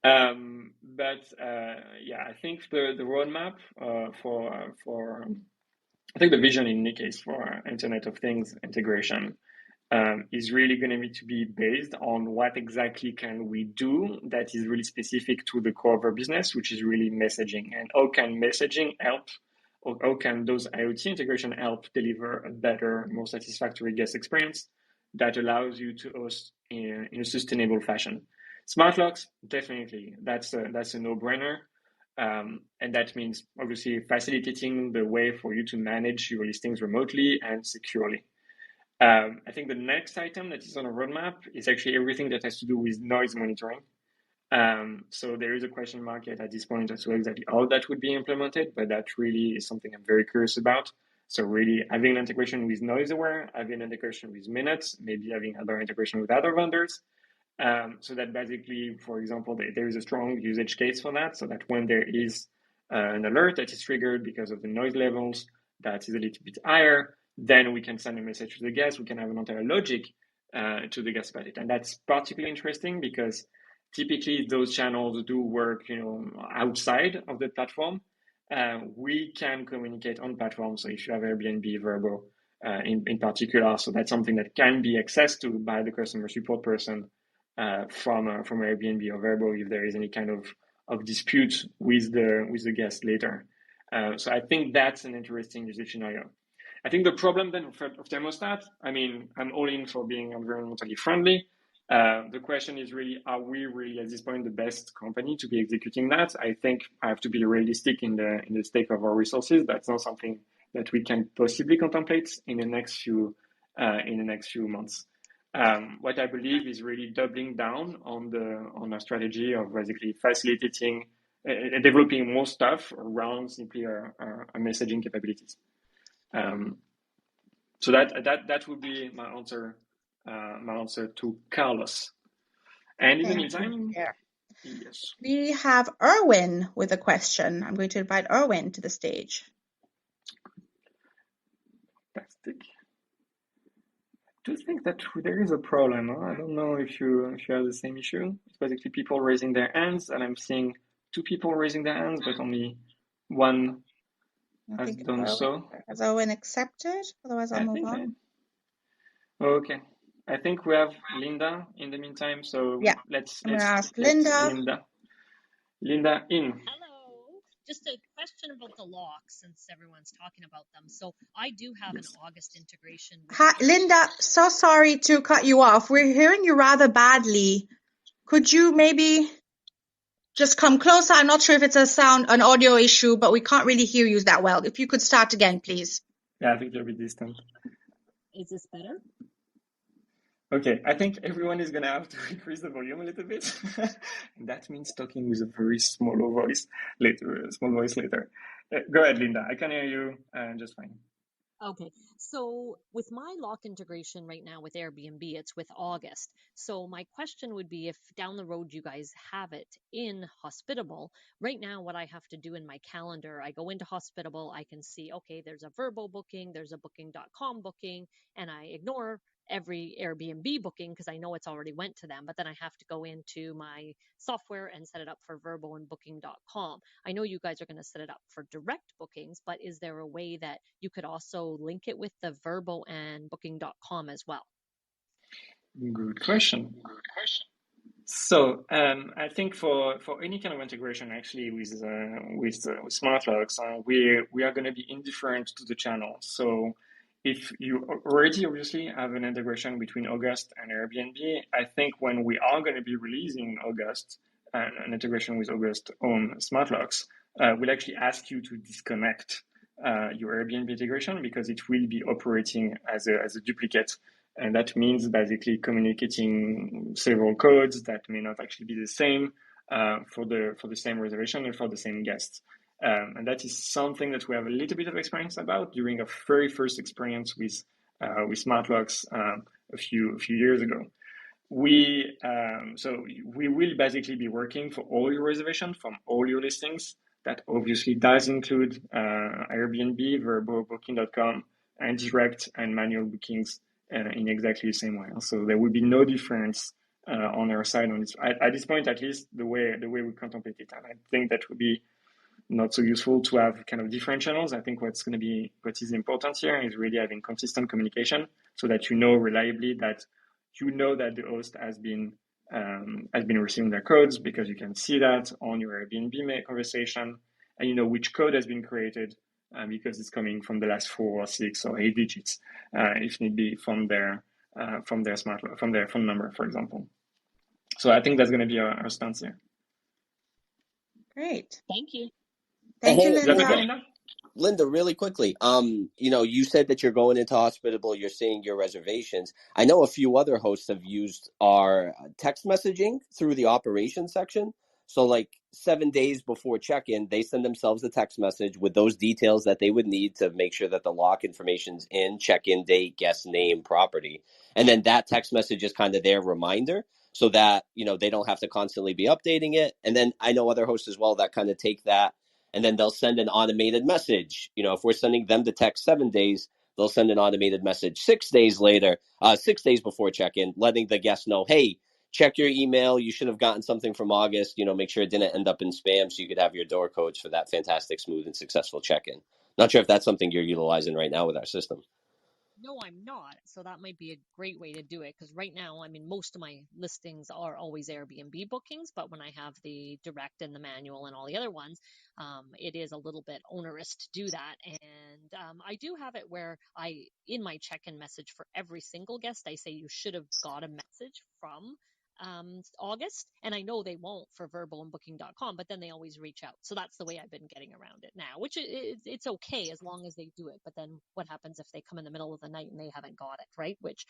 But I think the roadmap for I think the vision in any case for Internet of Things integration is really going to be based on what exactly can we do that is really specific to the core of our business, which is really messaging. And how can messaging help, or how can those IoT integration help deliver a better, more satisfactory guest experience that allows you to host in a sustainable fashion. Smart locks, definitely, that's a no-brainer. And that means obviously facilitating the way for you to manage your listings remotely and securely. I think the next item that is on a roadmap is actually everything that has to do with noise monitoring. So there is a question mark at this point as to exactly how that would be implemented, but that really is something I'm very curious about. So really having an integration with noise aware, having an integration with minutes, maybe having other integration with other vendors. So that basically, for example, there is a strong usage case for that, so that when there is an alert that is triggered because of the noise levels that is a little bit higher, then we can send a message to the guest. We can have an entire logic to the guest about it, and that's particularly interesting because typically those channels do work, outside of the platform. We can communicate on platform. So if you have Airbnb, Vrbo, in particular, so that's something that can be accessed to by the customer support person from Airbnb or Vrbo if there is any kind of dispute with the guest later. So I think that's an interesting usage scenario. I think the problem then of thermostat, I'm all in for being environmentally friendly. The question is really, are we really at this point the best company to be executing that? I think I have to be realistic in the stake of our resources. That's not something that we can possibly contemplate in the next few months. What I believe is really doubling down on a strategy of basically facilitating, developing more stuff around simply our messaging capabilities. So that would be my answer to Carlos. And in the meantime, yes, we have Erwin with a question. I'm going to invite Erwin to the stage. fantastic. I do think that there is a problem. I don't know if you have the same issue. It's basically people raising their hands, and I'm seeing 2 people raising their hands, but only one has done so. Has Erwin accepted? Otherwise, I'll move on. Okay. I think we have Linda in the meantime, so yeah. let's ask Linda. Linda in. Hello. Just a question about the locks, since everyone's talking about them. So I do have an August integration. Hi, Linda, so sorry to cut you off. We're hearing you rather badly. Could you maybe just come closer? I'm not sure if it's an audio issue, but we can't really hear you that well. If you could start again, please. Yeah, I think you're a bit distant. Is this better? Okay, I think everyone is going to have to increase the volume a little bit. And that means talking with a very small voice later. Go ahead, Linda. I can hear you just fine. Okay, so with my lock integration right now with Airbnb, it's with August. So my question would be, if down the road you guys have it in Hospitable, right now what I have to do in my calendar, I go into Hospitable, I can see, okay, there's a Vrbo booking, there's a booking.com booking, and I ignore every Airbnb booking because I know it's already went to them, but then I have to go into my software and set it up for Vrbo and booking.com. I know you guys are going to set it up for direct bookings, but is there a way that you could also link it with the Vrbo and booking.com as well? Good question. So I think for any kind of integration actually with smart locks, we are going to be indifferent to the channel. So if you already obviously have an integration between August and Airbnb, I think when we are going to be releasing August and an integration with August on smart locks, we'll actually ask you to disconnect your Airbnb integration because it will be operating as a duplicate. And that means basically communicating several codes that may not actually be the same for the same reservation and for the same guest. And that is something that we have a little bit of experience about during our very first experience with smart locks a few years ago. So we will basically be working for all your reservations from all your listings. That obviously does include Airbnb, Vrbo, Booking.com, and direct and manual bookings in exactly the same way. So there will be no difference on our side on this. At this point, at least the way we contemplate it, and I think that would be not so useful to have kind of different channels. I think what is important here is really having consistent communication so that you know reliably that the host has been receiving their codes, because you can see that on your Airbnb conversation, and you know which code has been created, because it's coming from the last 4 or 6 or 8 digits, if need be, from their phone number, for example. So I think that's going to be our stance here. Great. Thank you. Thank you, Hey, Is that okay, Linda. Linda? Linda, really quickly, you said that you're going into hospitable, you're seeing your reservations. I know a few other hosts have used our text messaging through the operations section. So like 7 days before check-in, they send themselves a text message with those details that they would need to make sure that the lock information's in, check-in date, guest name, property. And then that text message is kind of their reminder so that, they don't have to constantly be updating it. And then I know other hosts as well that kind of take that and then they'll send an automated message. If we're sending them the text 7 days, they'll send an automated message 6 days later, 6 days before check-in, letting the guest know, hey, check your email. You should have gotten something from August. Make sure it didn't end up in spam so you could have your door codes for that fantastic, smooth, and successful check-in. Not sure if that's something you're utilizing right now with our system. No, I'm not. So that might be a great way to do it, because right now, I mean, most of my listings are always Airbnb bookings, but when I have the direct and the manual and all the other ones, it is a little bit onerous to do that. And I do have it where in my check-in message for every single guest, I say you should have got a message from August, and I know they won't for verbal and booking.com, but then they always reach out. So that's the way I've been getting around it now, which it's okay as long as they do it. But then what happens if they come in the middle of the night and they haven't got it, right? Which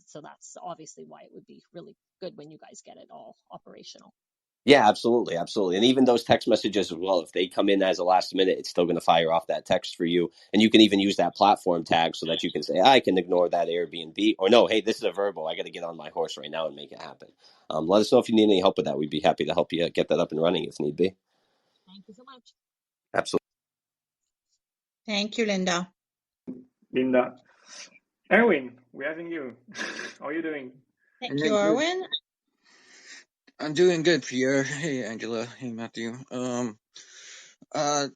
so that's obviously why it would be really good when you guys get it all operational. Yeah, absolutely. Absolutely. And even those text messages as well, if they come in as a last minute, it's still going to fire off that text for you. And you can even use that platform tag so that you can say, I can ignore that Airbnb, or no, hey, this is a verbal. I got to get on my horse right now and make it happen. Let us know if you need any help with that. We'd be happy to help you get that up and running if need be. Thank you so much. Absolutely. Thank you, Linda. Linda. Erwin, we're having you. How are you doing? Thank you, Erwin. I'm doing good, Pierre. Hey, Angela. Hey, Matthew. Uh,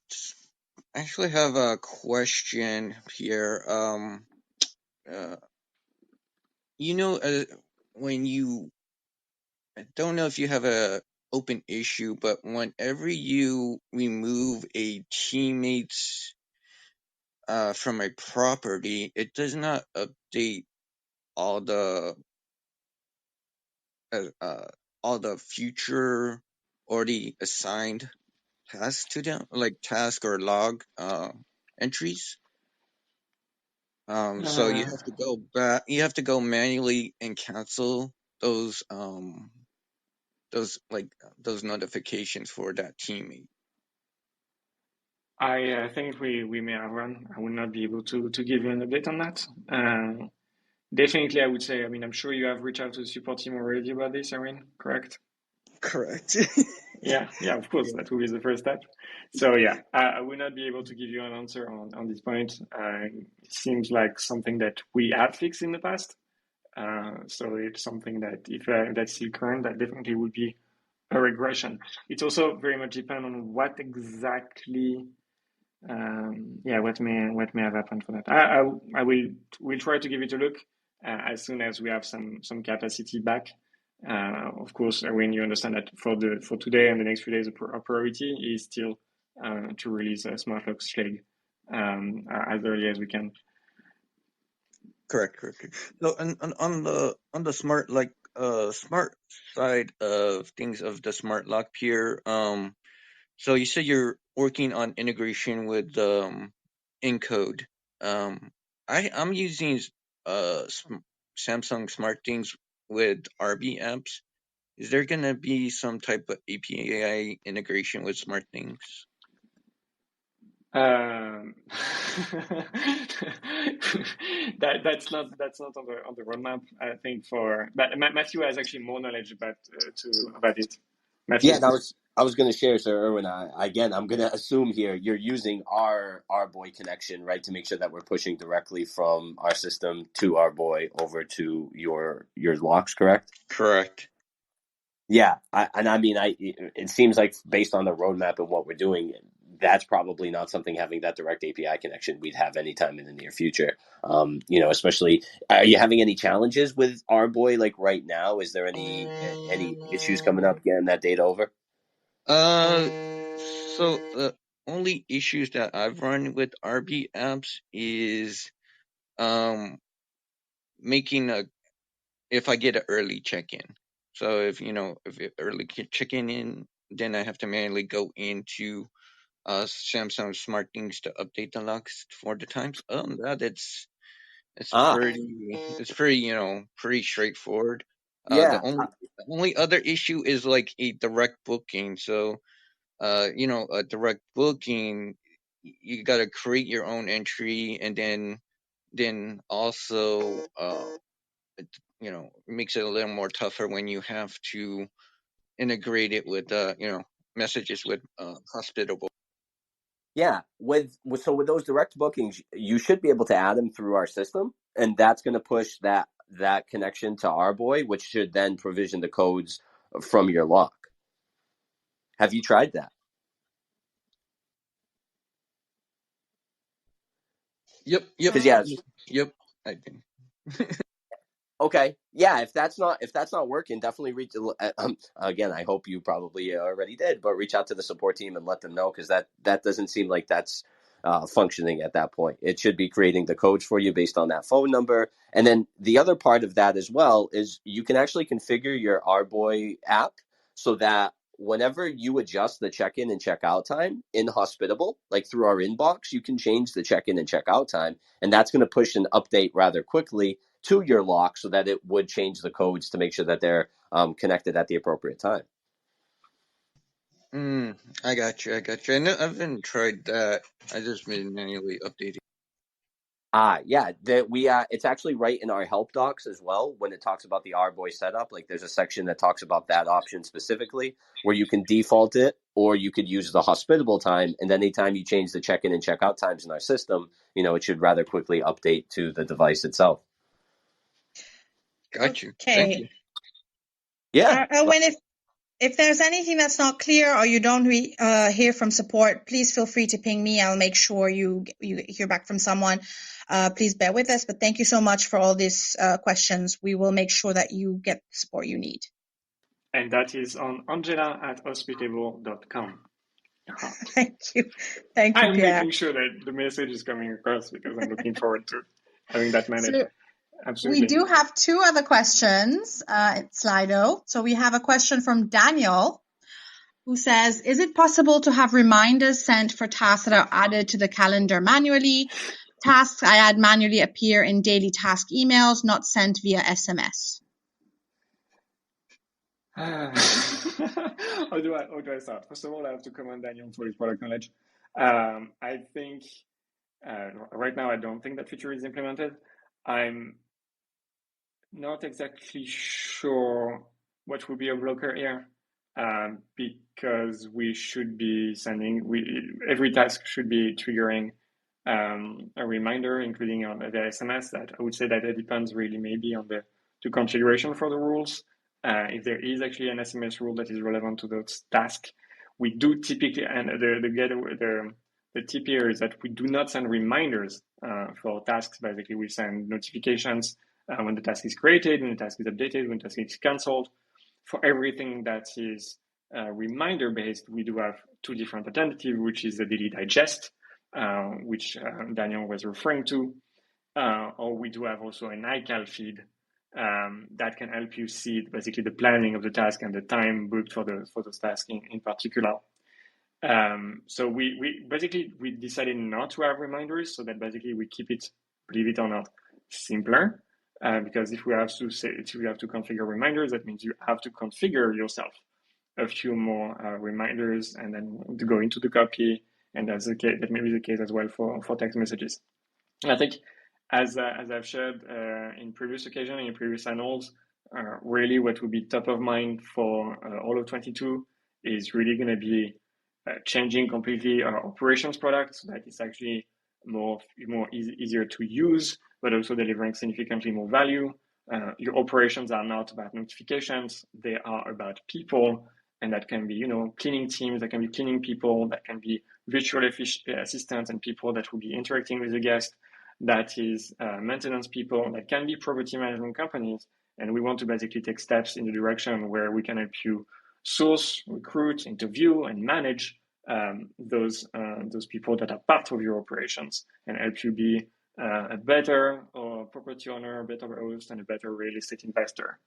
actually have a question, Pierre. Uh, when I don't know if you have a open issue, but whenever you remove a teammate, from a property, it does not update all the, future already assigned tasks to them, like task or log entries. So you have to go back. You have to go manually and cancel those notifications for that teammate. I think we may have run. I will not be able to give you an update on that. Definitely, I would say. I mean, I'm sure you have reached out to the support team already about this, Erwin. Correct? Correct. Yeah, of course, that will be the first step. So yeah, I will not be able to give you an answer on this point. It seems like something that we have fixed in the past. So it's something that if that's still current, that definitely would be a regression. It also very much depends on what exactly, what may have happened for that. We'll try to give it a look as soon as we have some capacity back. Of course, when you understand that for today and the next few days, our priority is still to release a Smartlock Schleg as early as we can. Correct. So, on the smart side of things of the smart lock here, so you said you're working on integration with Encode. I'm using Samsung Smartthings with RB apps. Is there gonna be some type of API integration with Smartthings? That's not on the roadmap. I think but Matthew has actually more knowledge about it. Matthew. Yeah, and I was going to share, Sir Erwin. I'm going to assume here you're using our boy connection, right, to make sure that we're pushing directly from our system to our boy over to your locks, correct? Correct. Yeah, it seems like based on the roadmap and what we're doing, that's probably not something having that direct API connection we'd have anytime in the near future. Especially, are you having any challenges with Arboy like right now? Is there any issues coming up getting that data over? So the only issues that I've run with RB apps is making if I get an early check-in. So if it early check-in in, then I have to manually go into Samsung Smartthings to update the locks for the times. That it's pretty straightforward. Yeah. The only other issue is like a direct booking. So a direct booking, you got to create your own entry, and then also it makes it a little more tougher when you have to integrate it with messages with hospitable. Yeah, with those direct bookings, you should be able to add them through our system, and that's going to push that connection to Arboy, which should then provision the codes from your lock. Have you tried that? Yep. 'Cause, yeah, Yep. I think. okay, yeah. If that's not working, definitely reach. Again, I hope you probably already did, but reach out to the support team and let them know, because that doesn't seem like that's functioning at that point. It should be creating the codes for you based on that phone number, and then the other part of that as well is you can actually configure your Arboy app so that whenever you adjust the check-in and check-out time in Hospitable, like through our inbox, you can change the check-in and check-out time, and that's going to push an update rather quickly to your lock so that it would change the codes to make sure that they're connected at the appropriate time. I got you. I haven't tried that. I just been manually updating. Yeah, it's actually right in our help docs as well when it talks about the Arboy setup. Like there's a section that talks about that option specifically where you can default it, or you could use the hospitable time, and then anytime you change the check-in and check-out times in our system, it should rather quickly update to the device itself. Got you. Okay. Thank you. Yeah. Owen, if there's anything that's not clear or you don't hear from support, please feel free to ping me. I'll make sure you hear back from someone. Please bear with us, but thank you so much for all these questions. We will make sure that you get the support you need. And that is on angela@hospitable.com. Thank you. Thank you, I'm Pierre. making sure that the message is coming across because I'm looking forward to having that managed. So Absolutely. we do have two other questions at Slido. So we have a question from Daniel, who says, is it possible to have reminders sent for tasks that are added to the calendar manually? Tasks I add manually appear in daily task emails, not sent via SMS. How do I start? First of all, I have to commend Daniel for his product knowledge. I think right now I don't think that feature is implemented. I'm not exactly sure what would be a blocker here, because we should be every task should be triggering a reminder, including on the SMS. That I would say that it depends really maybe on the configuration for the rules. If there is actually an SMS rule that is relevant to those tasks, we do typically, and the tip here is that we do not send reminders for tasks. Basically, we send notifications when the task is created, when the task is updated, when the task is cancelled. For everything that is reminder based, we do have two different alternatives, which is the daily digest, which Daniel was referring to, or we do have also an iCal feed that can help you see basically the planning of the task and the time booked for those tasks in particular. So we decided not to have reminders, so that basically we keep it, believe it or not, simpler. Because if we have to configure reminders, that means you have to configure yourself a few more reminders and then to go into the copy. And that may be the case as well for text messages. And I think as I've shared in previous occasions, in previous annals, really what will be top of mind for all of 22 is really going to be changing completely our operations product so that it's actually easier to use, but also delivering significantly more value. Your operations are not about notifications; they are about people, and that can be cleaning teams, that can be cleaning people, that can be virtual assistants and people that will be interacting with the guest, that is maintenance people, that can be property management companies. And we want to basically take steps in the direction where we can help you source, recruit, interview, and manage those people that are part of your operations, and help you be a better property owner, a better host, and a better real estate investor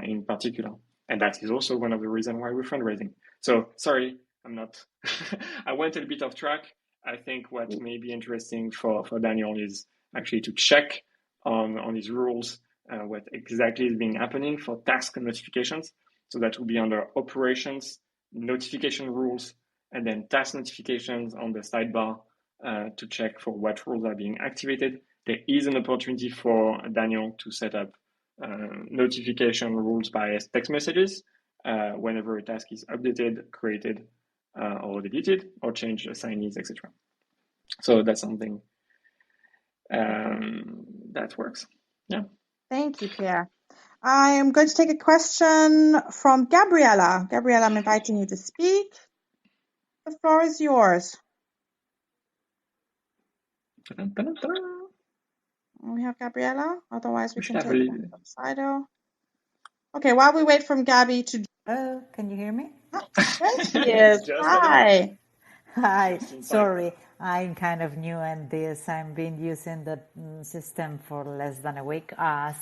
in particular. And that is also one of the reasons why we're fundraising. So sorry, I'm not, I went a bit off track. I think what may be interesting for Daniel is actually to check on his rules what exactly is being happening for task and notifications. So that will be under operations, notification rules, and then task notifications on the sidebar to check for what rules are being activated. There is an opportunity for Daniel to set up notification rules by text messages whenever a task is updated, created, or deleted, or change assignees, etc. So that's something that works. Yeah. Thank you, Pierre. I am going to take a question from Gabriella. Gabriella, I'm inviting you to speak. The floor is yours. We have Gabriella. Otherwise, we can take it from Sido. Okay, while we wait from Gabby to... Oh, can you hear me? There she is. Hi. Hi. Sorry, I'm kind of new in this. I've been using the system for less than a week. I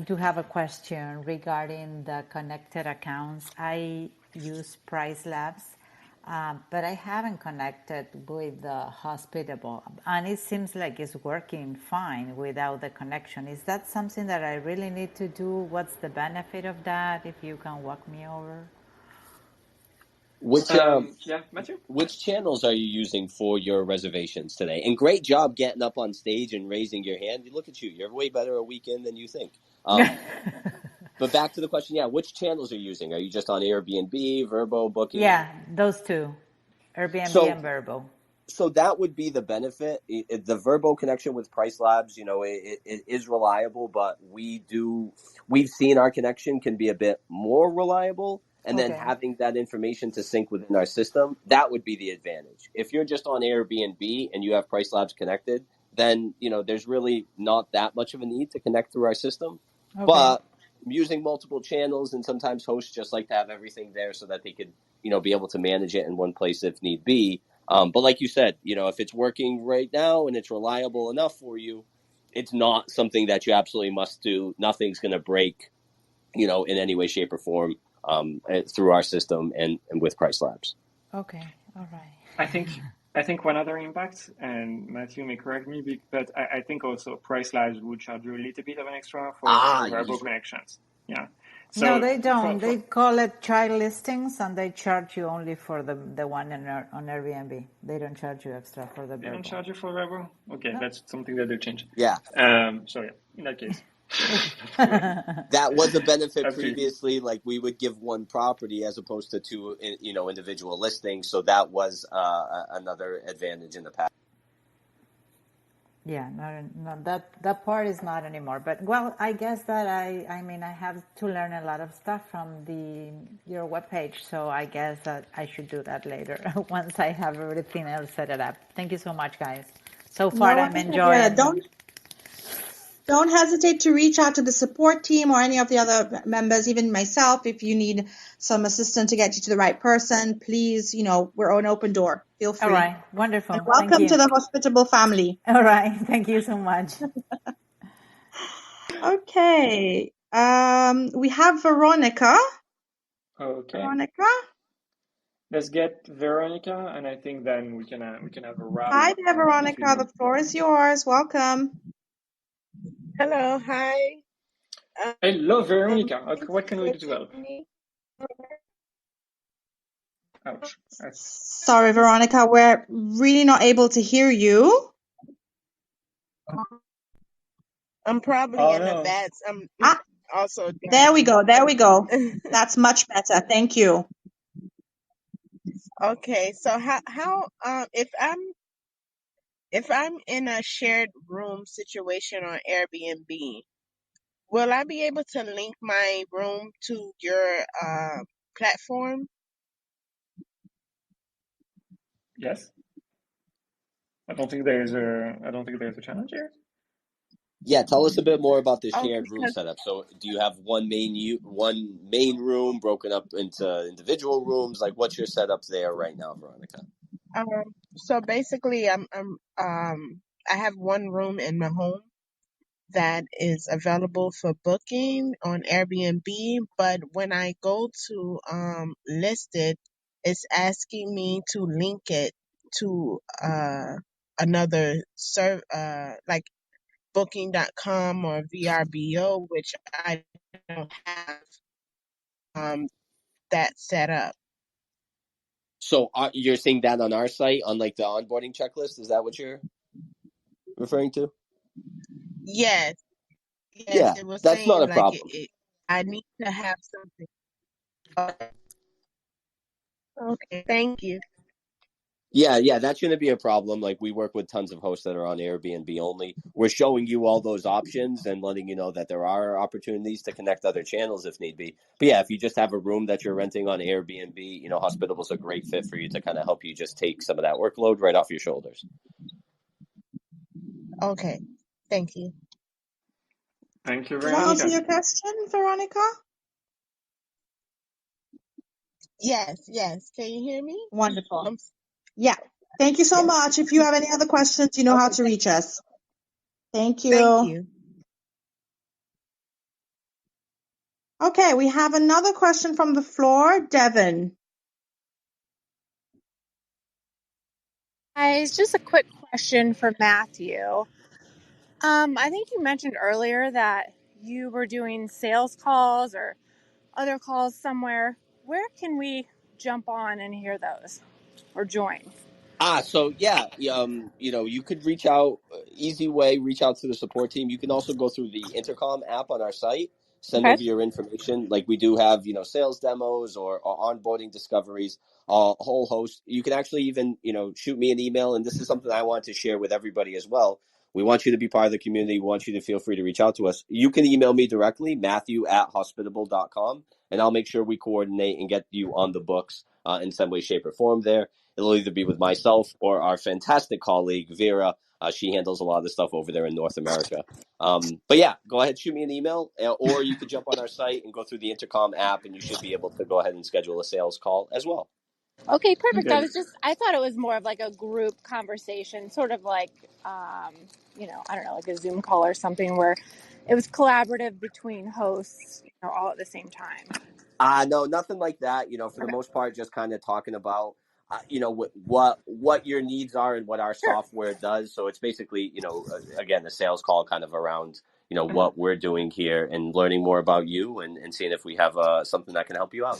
do have a question regarding the connected accounts. I use Price Labs, but I haven't connected with the Hospitable, and it seems like it's working fine without the connection. Is that something that I really need to do? What's the benefit of that? If you can walk me over. Which yeah, Matthew? Which channels are you using for your reservations today? And great job getting up on stage and raising your hand. Look at you. You're way better a weekend than you think. But back to the question, yeah, which channels are you using? Are you just on Airbnb, Vrbo, Booking? Yeah, those two, Airbnb and Vrbo. So that would be the benefit. The Vrbo connection with Price Labs, it is reliable, but we've seen our connection can be a bit more reliable. And then having that information to sync within our system, that would be the advantage. If you're just on Airbnb and you have Price Labs connected, then, there's really not that much of a need to connect through our system. But using multiple channels, and sometimes hosts just like to have everything there so that they could, be able to manage it in one place if need be. But like you said, if it's working right now and it's reliable enough for you, it's not something that you absolutely must do. Nothing's going to break, in any way, shape, or form through our system and with Price Labs. Okay, all right. I think one other impact, and Matthew may correct me, but I think also Price Labs would charge you a little bit of an extra for Vrbo connections. Yeah. So no, they don't. They call it child listings, and they charge you only for the one on Airbnb. They don't charge you extra for the Vrbo. They don't charge you for Vrbo? Okay, no. That's something that they changed. Yeah. So yeah, in that case. That was a benefit previously, like we would give one property as opposed to two, individual listings. So that was another advantage in the past. Yeah, no, that part is not anymore. But well, I guess that I have to learn a lot of stuff from your webpage. So I guess that I should do that later once I have everything else set it up. Thank you so much, guys. So far, I'm enjoying. Don't hesitate to reach out to the support team or any of the other members, even myself, if you need some assistance to get you to the right person. Please, we're an open door. Feel free. All right, wonderful. And welcome to the Hospitable family. All right, thank you so much. Okay, we have Veronica. Okay. Veronica. Let's get Veronica, and I think then we can have a wrap. Hi there, Veronica. The floor is yours. Welcome. Hello, hi. Hello, Veronica. What can we do to help? Ouch. Sorry, Veronica. We're really not able to hear you. I'm probably in the beds. I'm also. There we go. That's much better. Thank you. Okay, so how if I'm in a shared room situation on Airbnb, will I be able to link my room to your platform? Yes. I don't think there's a challenge here. Yeah, tell us a bit more about the Oh, shared room because setup. So, do you have one main room broken up into individual rooms? Like, what's your setup there right now, Veronica? so basically, I have one room in my home that is available for booking on Airbnb, but when I go to list it, it's asking me to link it to another like booking.com or VRBO, which I don't have um that set up. So, you're seeing that on our site on like the onboarding checklist? Is that what you're referring to? Yes, yes, Yeah, it was that's not saying a like problem. I need to have something. Okay, okay, thank you. Yeah, that shouldn't be a problem. Like, we work with tons of hosts that are on Airbnb only. We're showing you all those options and letting you know that there are opportunities to connect other channels if need be. But yeah, if you just have a room that you're renting on Airbnb, Hospitable's a great fit for you to kind of help you just take some of that workload right off your shoulders. Okay, thank you. Thank you, Did I answer Veronica. your question, Veronica? Yes, yes. Can you hear me? Wonderful. Um, Yeah. Thank you so yes. much. If you have any other questions, you know how Okay, to reach us. Thank thank you. you. Okay, we have another question from the floor. Devin. Guys, just a quick question for Matthew. I think you mentioned earlier that you were doing sales calls or other calls somewhere. Where can we jump on and hear those or join? So yeah, you could reach out, easy way, reach out to the support team. You can also go through the Intercom app on our site, send Okay. over your information. Like, we do have, sales demos or onboarding discoveries, a whole host. You can actually even, shoot me an email. And this is something I want to share with everybody as well. We want you to be part of the community. We want you to feel free to reach out to us. You can email me directly, matthew@hospitable.com, and I'll make sure we coordinate and get you on the books in some way, shape, or form there. It'll either be with myself or our fantastic colleague, Vera. She handles a lot of the stuff over there in North America. But yeah, go ahead, shoot me an email, or you could jump on our site and go through the Intercom app, and you should be able to go ahead and schedule a sales call as well. Okay, perfect. Okay. I thought it was more of like a group conversation, sort of like, I don't know, like a Zoom call or something where it was collaborative between hosts, all at the same time. No, nothing like that. For the Okay. most part, just kind of talking about, what your needs are and what our Sure. software does. So it's basically, again, a sales call kind of around, Uh-huh. what we're doing here and learning more about you and seeing if we have something that can help you out.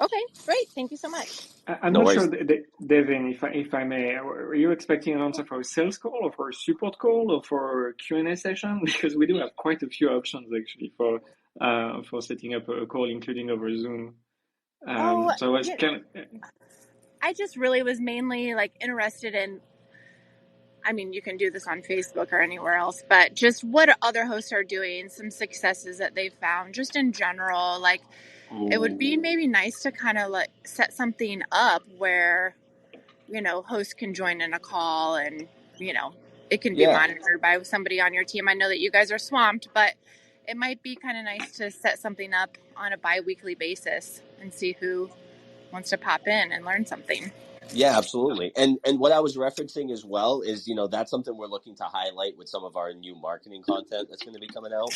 Okay, great. Thank you so much. I'm No not sure, worries. Devin, if I may, are you expecting an answer for a sales call or for a support call or for a Q&A session? Because we do have quite a few options actually for setting up a call, including over Zoom. Oh, So I was kind of, I just really was mainly like interested in, I mean, you can do this on Facebook or anywhere else, but just what other hosts are doing, some successes that they've found, just in general. Like, it would be maybe nice to kind of like set something up where, hosts can join in a call and, it can be Yeah. monitored by somebody on your team. I know that you guys are swamped, but it might be kind of nice to set something up on a bi-weekly basis and see who wants to pop in and learn something. Yeah, absolutely. And what I was referencing as well is, that's something we're looking to highlight with some of our new marketing content that's going to be coming out.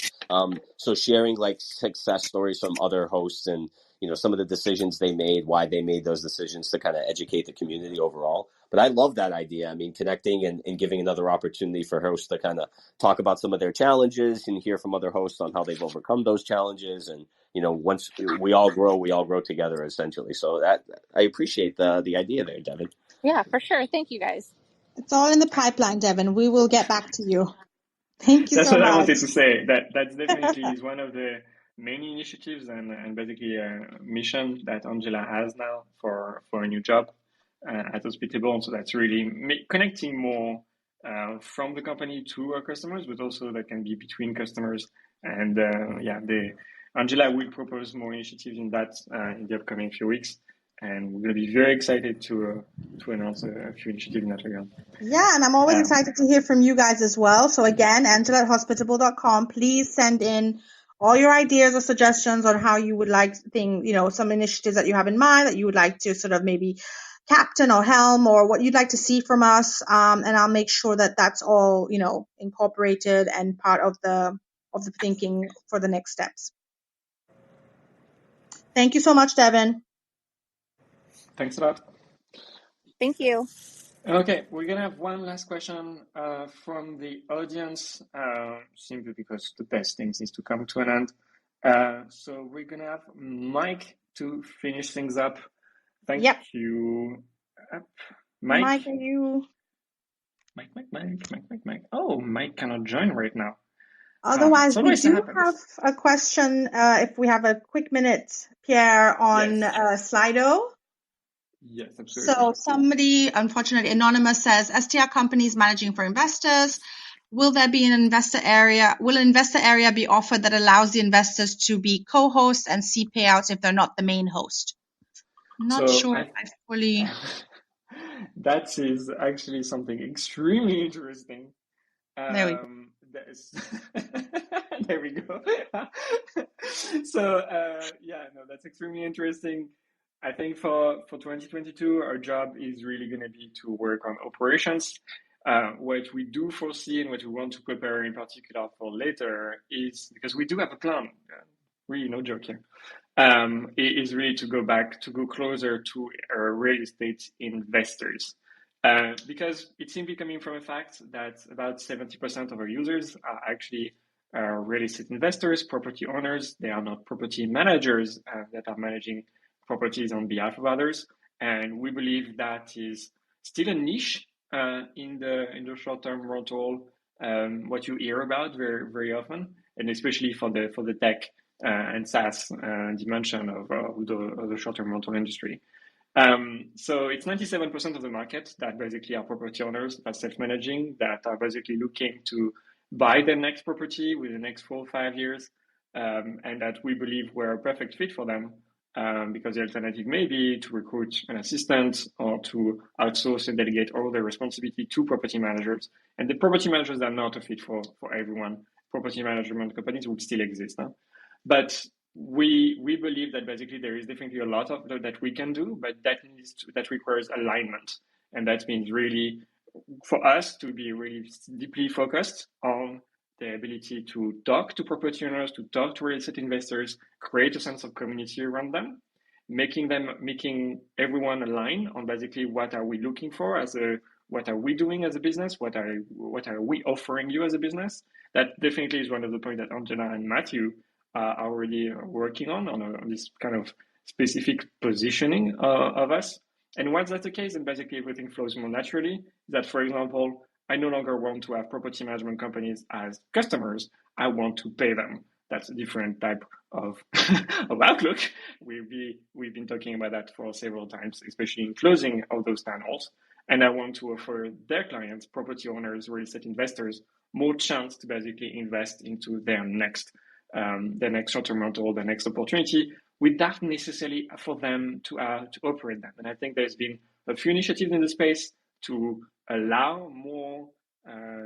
So sharing like success stories from other hosts and, some of the decisions they made, why they made those decisions to kind of educate the community overall. But I love that idea. I mean, connecting and giving another opportunity for hosts to kind of talk about some of their challenges and hear from other hosts on how they've overcome those challenges. And, once we all grow together essentially. So that I appreciate the idea there, Devin. Yeah, for sure. Thank you guys. It's all in the pipeline, Devin. We will get back to you. Thank you that's so what I much. wanted to say. That's definitely is one of the many initiatives and basically a mission that Angela has now for a new job at Hospitable. So that's really connecting more from the company to our customers, but also that can be between customers. And Angela will propose more initiatives in that in the upcoming few weeks. and we're going to be very excited to announce a few initiatives in that regard. Yeah, and I'm always excited to hear from you guys as well. So again, Angela@hospitable.com. Please send in all your ideas or suggestions on how you would like things, some initiatives that you have in mind that you would like to sort of maybe captain or helm, or what you'd like to see from us. And I'll make sure that that's all, incorporated and part of the thinking for the next steps. Thank you so much, Devin. Thanks a lot. Thank you. Okay, we're gonna have one last question from the audience, simply because the best things needs to come to an end. So we're gonna have Mike to finish things up. Thank you. Mike, are you? Mike. Oh, Mike cannot join right now. Otherwise, we do have a question, if we have a quick minute, Pierre, on Slido. Yes, absolutely. So somebody, unfortunately anonymous, says, STR companies managing for investors, will there be an investor area? Will an investor area be offered that allows the investors to be co-hosts and see payouts if they're not the main host? Not sure I fully... That is actually something extremely interesting. There we go. There we go. So, that's extremely interesting. I think for 2022, our job is really going to be to work on operations. What we do foresee and what we want to prepare in particular for later is, because we do have a plan, really no joke here, is really to go closer to real estate investors. Because it's simply coming from a fact that about 70% of our users are actually real estate investors, property owners. They are not property managers that are managing properties on behalf of others. And we believe that is still a niche in the short-term rental, what you hear about very, very often, and especially for the tech and SaaS dimension of the short-term rental industry. So it's 97% of the market that basically are property owners that are self-managing, that are basically looking to buy their next property within the next 4 or 5 years, and that we believe we're a perfect fit for them, because the alternative may be to recruit an assistant or to outsource and delegate all the responsibility to property managers. And the property managers are not a fit for everyone. Property management companies will still exist, huh? But we believe that basically there is definitely a lot of that we can do, but that requires alignment, and that means really for us to be really deeply focused on the ability to talk to property owners, to talk to real estate investors, create a sense of community around them, making everyone align on basically what are we looking for what are we doing as a business, what are we offering you as a business. That definitely is one of the points that Angela and Matthew are already working on this kind of specific positioning of us. And once that's the case, then basically everything flows more naturally. That, for example, I no longer want to have property management companies as customers. I want to pay them. That's a different type of outlook. We've been talking about that for several times, especially in closing of those channels. And I want to offer their clients, property owners, real estate investors, more chance to basically invest into their next short-term rental, their next opportunity, without necessarily for them to operate them. And I think there's been a few initiatives in the space to allow more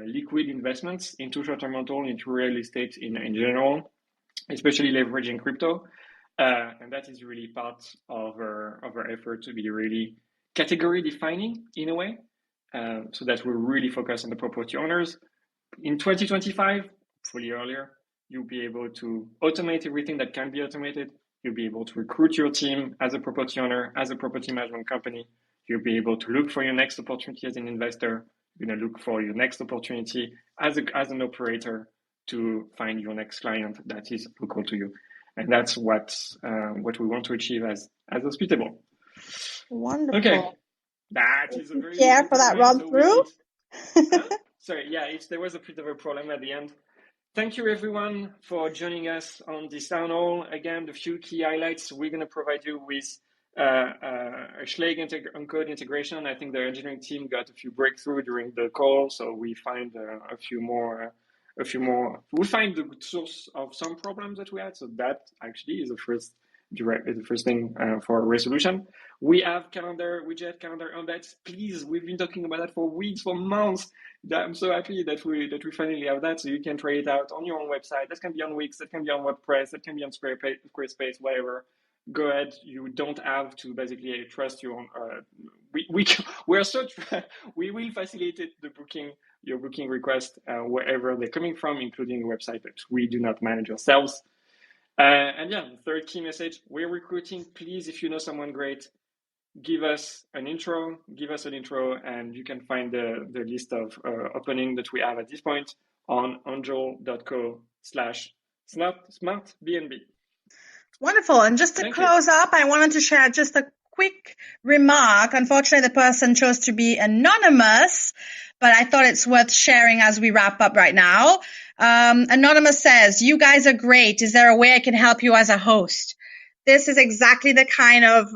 liquid investments into short-term rental, into real estate in general, especially leveraging crypto. And that is really part of our effort to be really category defining in a way, so that we really focus on the property owners. In 2025, hopefully earlier, you'll be able to automate everything that can be automated. You'll be able to recruit your team as a property owner, as a property management company. You'll be able to look for your next opportunity as an investor. You're going to look for your next opportunity as an operator to find your next client that is local to you. And that's what we want to achieve as Hospitable. Wonderful. Okay. That is a very Pierre for that run through. Sorry, there was a bit of a problem at the end. Thank you, everyone, for joining us on this town hall. Again, the few key highlights, we're going to provide you with a Schlage code integration. I think the engineering team got a few breakthroughs during the call, so we find a few more. We find the source of some problems that we had, so that actually is the the first thing for resolution. We have calendar widget, calendar embeds. Please, we've been talking about that for weeks, for months. I'm so happy that we finally have that, so you can try it out on your own website. That can be on Wix, that can be on WordPress, that can be on Squarespace, whatever. Go ahead. You don't have to basically trust your own. We will facilitate your booking request wherever they're coming from, including the website, but we do not manage ourselves. And yeah, the third key message: we're recruiting. Please, if you know someone great, give us an intro, and you can find the list of opening that we have at this point on angel.co/smartbnb. Wonderful. And just to close up, I wanted to share just a quick remark. Unfortunately, the person chose to be anonymous, but I thought it's worth sharing as we wrap up right now. Anonymous says, "You guys are great. Is there a way I can help you as a host?" This is exactly the kind of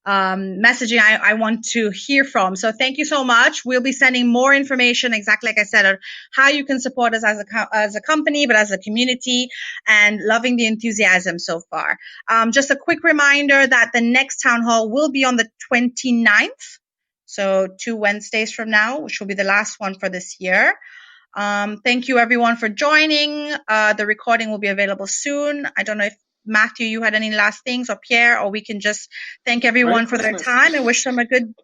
messaging I want to hear from. So thank you so much. We'll be sending more information, exactly like I said, on how you can support us as a company, but as a community, and loving the enthusiasm so far. Just a quick reminder that the next town hall will be on the 29th. So 2 Wednesdays from now, which will be the last one for this year. Thank you everyone for joining. The recording will be available soon. I don't know if Matthew, you had any last things, or Pierre, or we can just thank everyone for their time and wish them a good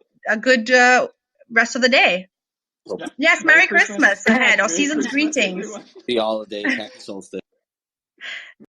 rest of the day. Yeah. Yes, Merry Christmas ahead, or season's greetings. The holiday solstice.